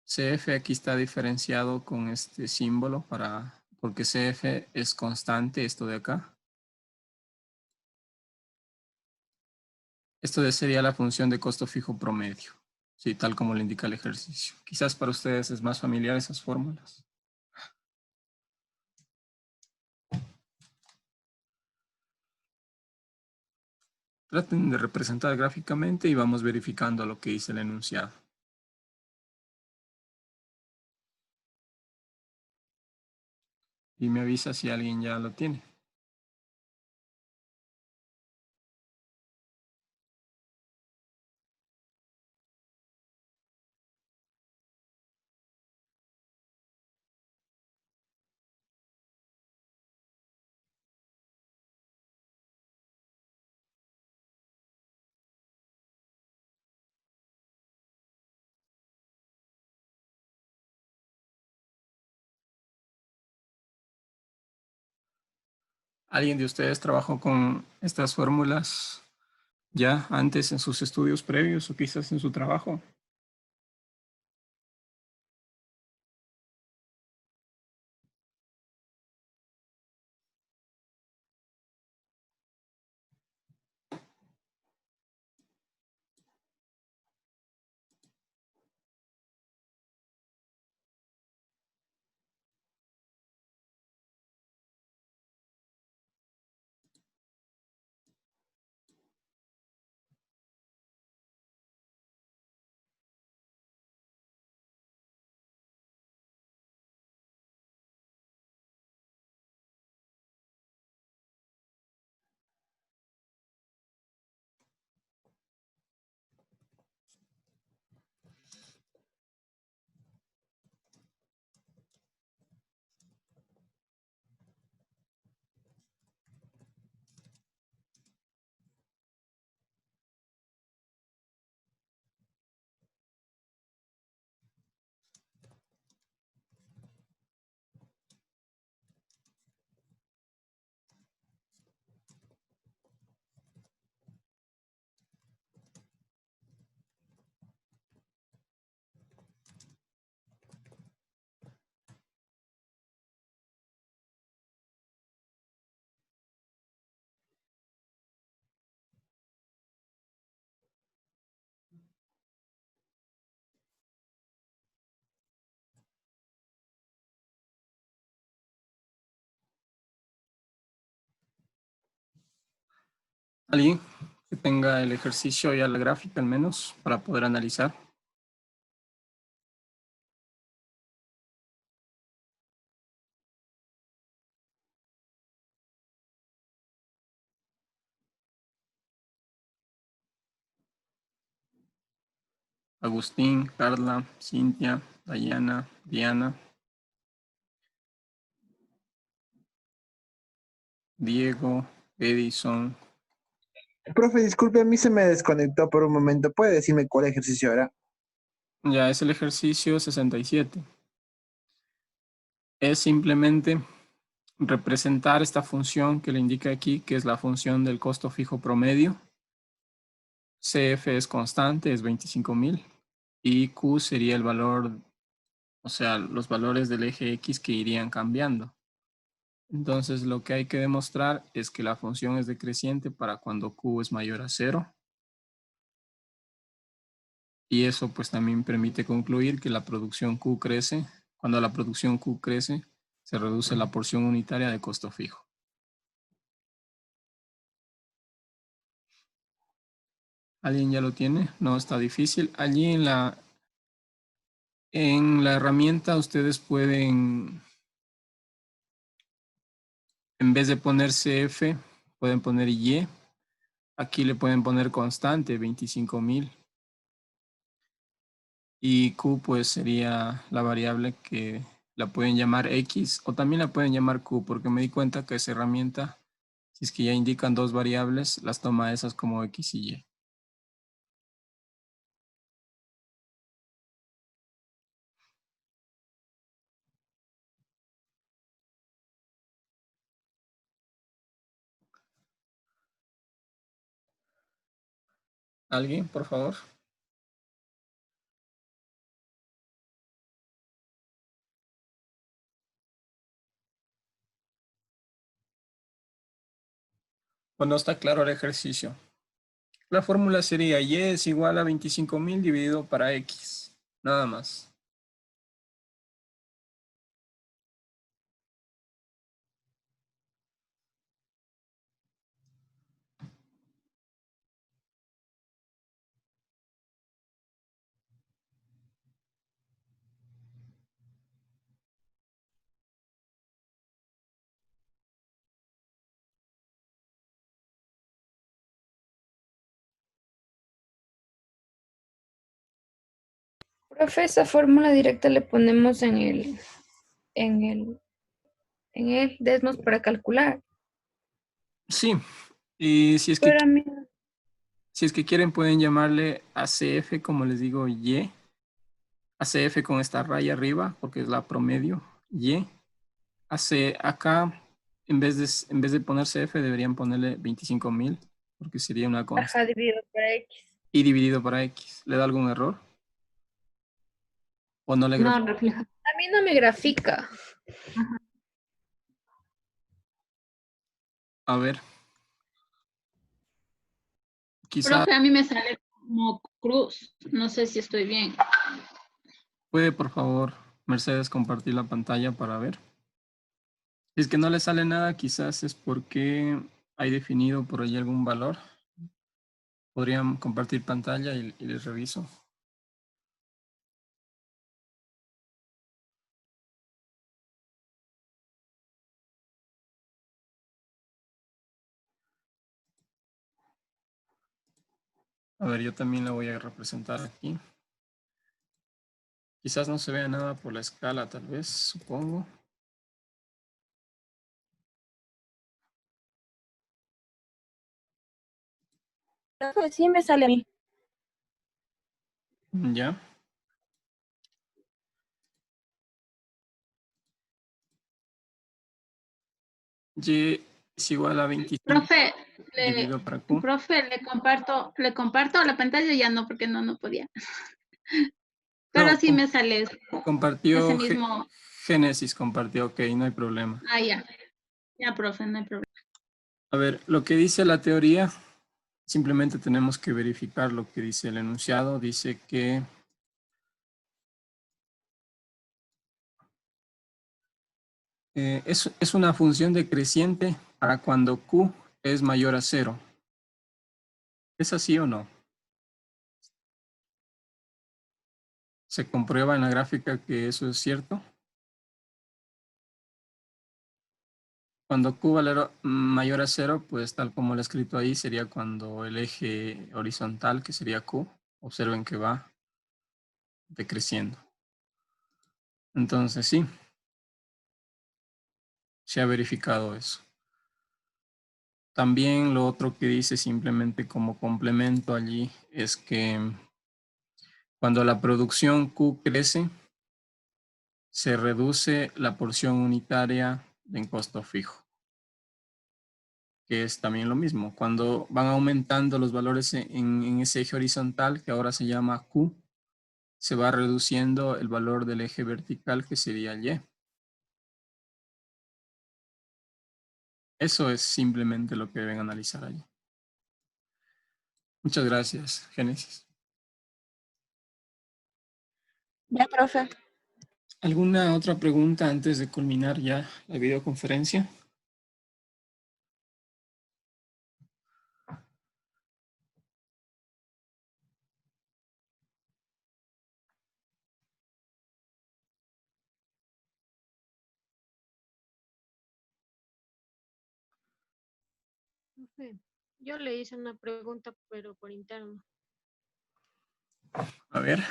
Speaker 1: CF aquí está diferenciado con este símbolo porque CF es constante, esto de acá. Esto sería la función de costo fijo promedio, sí, tal como lo indica el ejercicio. Quizás para ustedes es más familiar esas fórmulas. Traten de representar gráficamente y vamos verificando lo que dice el enunciado. Y me avisa si alguien ya lo tiene. ¿Alguien de ustedes trabajó con estas fórmulas ya antes en sus estudios previos o quizás en su trabajo? ¿Alguien que tenga el ejercicio y la gráfica al menos para poder analizar? Agustín, Carla, Cintia, Dayana, Diana, Diego, Edison.
Speaker 4: Profe, disculpe, a mí se me desconectó por un momento. ¿Puede decirme cuál ejercicio era?
Speaker 1: Ya es el ejercicio 67. Es simplemente representar esta función que le indica aquí, que es la función del costo fijo promedio. CF es constante, es 25,000. Y Q sería el valor, o sea, los valores del eje X que irían cambiando. Entonces, lo que hay que demostrar es que la función es decreciente para cuando Q es mayor a 0. Y eso pues también permite concluir que la producción Q crece. Cuando la producción Q crece, se reduce la porción unitaria de costo fijo. ¿Alguien ya lo tiene? No está difícil. Allí en la herramienta ustedes pueden, en vez de poner CF, pueden poner Y. Aquí le pueden poner constante, 25,000. Y Q pues sería la variable que la pueden llamar X o también la pueden llamar Q, porque me di cuenta que esa herramienta, si es que ya indican dos variables, las toma esas como X y Y. ¿Alguien, por favor? Bueno, está claro el ejercicio. La fórmula sería Y es igual a 25,000 dividido para X. Nada más.
Speaker 2: Profe, esa fórmula directa le ponemos en el Desmos para calcular.
Speaker 1: Sí. Y si es que,
Speaker 2: Pero a mí,
Speaker 1: si es que quieren, pueden llamarle ACF, como les digo, Y. ACF con esta raya arriba, porque es la promedio. Y. Acá, en vez de poner CF, deberían ponerle 25,000, porque sería una constante.
Speaker 2: ajá, dividido por X.
Speaker 1: Y dividido para X. ¿Le da algún error? ¿O no le
Speaker 8: No,
Speaker 1: grafica?
Speaker 8: refleja.
Speaker 2: A mí no me grafica.
Speaker 1: A ver. Quizá
Speaker 9: Profe, a mí me sale como cruz. No sé si estoy bien.
Speaker 1: puede, por favor, Mercedes, compartir la pantalla para ver. Si es que no le sale nada, quizás es porque hay definido por ahí algún valor. Podrían compartir pantalla y les reviso. A ver, yo también la voy a representar aquí. Quizás no se vea nada por la escala, tal vez, supongo.
Speaker 14: Profe, sí me sale a mí.
Speaker 1: Ya. Y es igual a 25
Speaker 9: Profe,
Speaker 1: dividido para Q.
Speaker 9: le comparto la pantalla, ya no, porque no podía. Pero
Speaker 1: No,
Speaker 9: sí me sale
Speaker 1: compartió
Speaker 9: ese mismo.
Speaker 1: Génesis, compartió, ok, no hay problema.
Speaker 9: Ah, ya. Ya, profe, no hay problema.
Speaker 1: A ver, lo que dice la teoría, simplemente tenemos que verificar lo que dice el enunciado. Dice que es una función decreciente para cuando Q es mayor a 0. ¿Es así o no? ¿Se comprueba en la gráfica que eso es cierto? Cuando Q vale mayor a 0, pues tal como lo he escrito ahí, sería cuando el eje horizontal, que sería Q, observen que va decreciendo. Entonces sí, se ha verificado eso. También lo otro que dice simplemente como complemento allí es que cuando la producción Q crece, se reduce la porción unitaria en costo fijo, que es también lo mismo. Cuando van aumentando los valores en ese eje horizontal, que ahora se llama Q, se va reduciendo el valor del eje vertical, que sería Y. Eso es simplemente lo que deben analizar allí. Muchas gracias, Génesis.
Speaker 14: Ya, profe.
Speaker 1: ¿Alguna otra pregunta antes de culminar ya la videoconferencia?
Speaker 5: Profe, yo le hice una pregunta, pero por interno.
Speaker 1: A ver.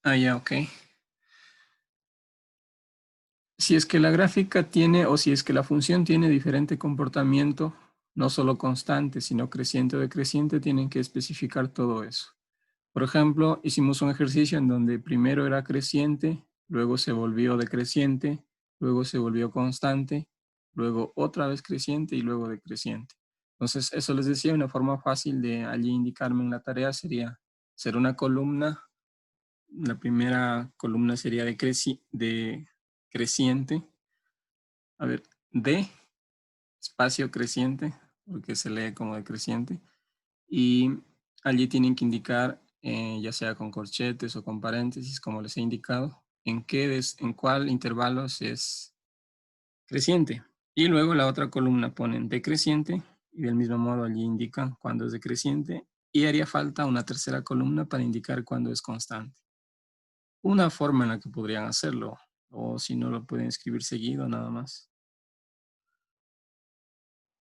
Speaker 1: Ah, ya, ok. Si es que la gráfica tiene, o si es que la función tiene diferente comportamiento, no solo constante, sino creciente o decreciente, tienen que especificar todo eso. Por ejemplo, hicimos un ejercicio en donde primero era creciente, luego se volvió decreciente, luego se volvió constante, luego otra vez creciente y luego decreciente. Entonces, eso les decía, una forma fácil de allí indicarme en la tarea sería hacer una columna. La primera columna sería de creciente. A ver, de espacio creciente, porque se lee como decreciente. Y allí tienen que indicar, ya sea con corchetes o con paréntesis, como les he indicado, en cuál intervalos es creciente. Y luego la otra columna ponen decreciente y del mismo modo allí indican cuándo es decreciente y haría falta una tercera columna para indicar cuándo es constante. Una forma en la que podrían hacerlo, o si no lo pueden escribir seguido nada más.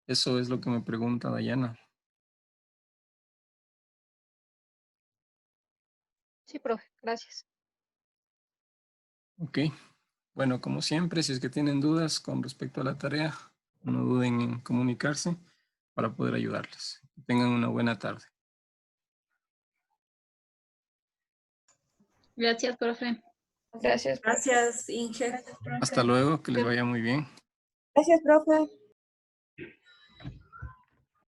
Speaker 1: Eso es lo que me pregunta Dayana.
Speaker 5: Sí, profe, gracias.
Speaker 1: Ok. Bueno, como siempre, si es que tienen dudas con respecto a la tarea, no duden en comunicarse para poder ayudarles. Que tengan una buena tarde.
Speaker 9: Gracias, profe.
Speaker 14: Gracias.
Speaker 6: Gracias, Inge.
Speaker 1: Hasta luego, que les vaya muy bien.
Speaker 14: Gracias, profe.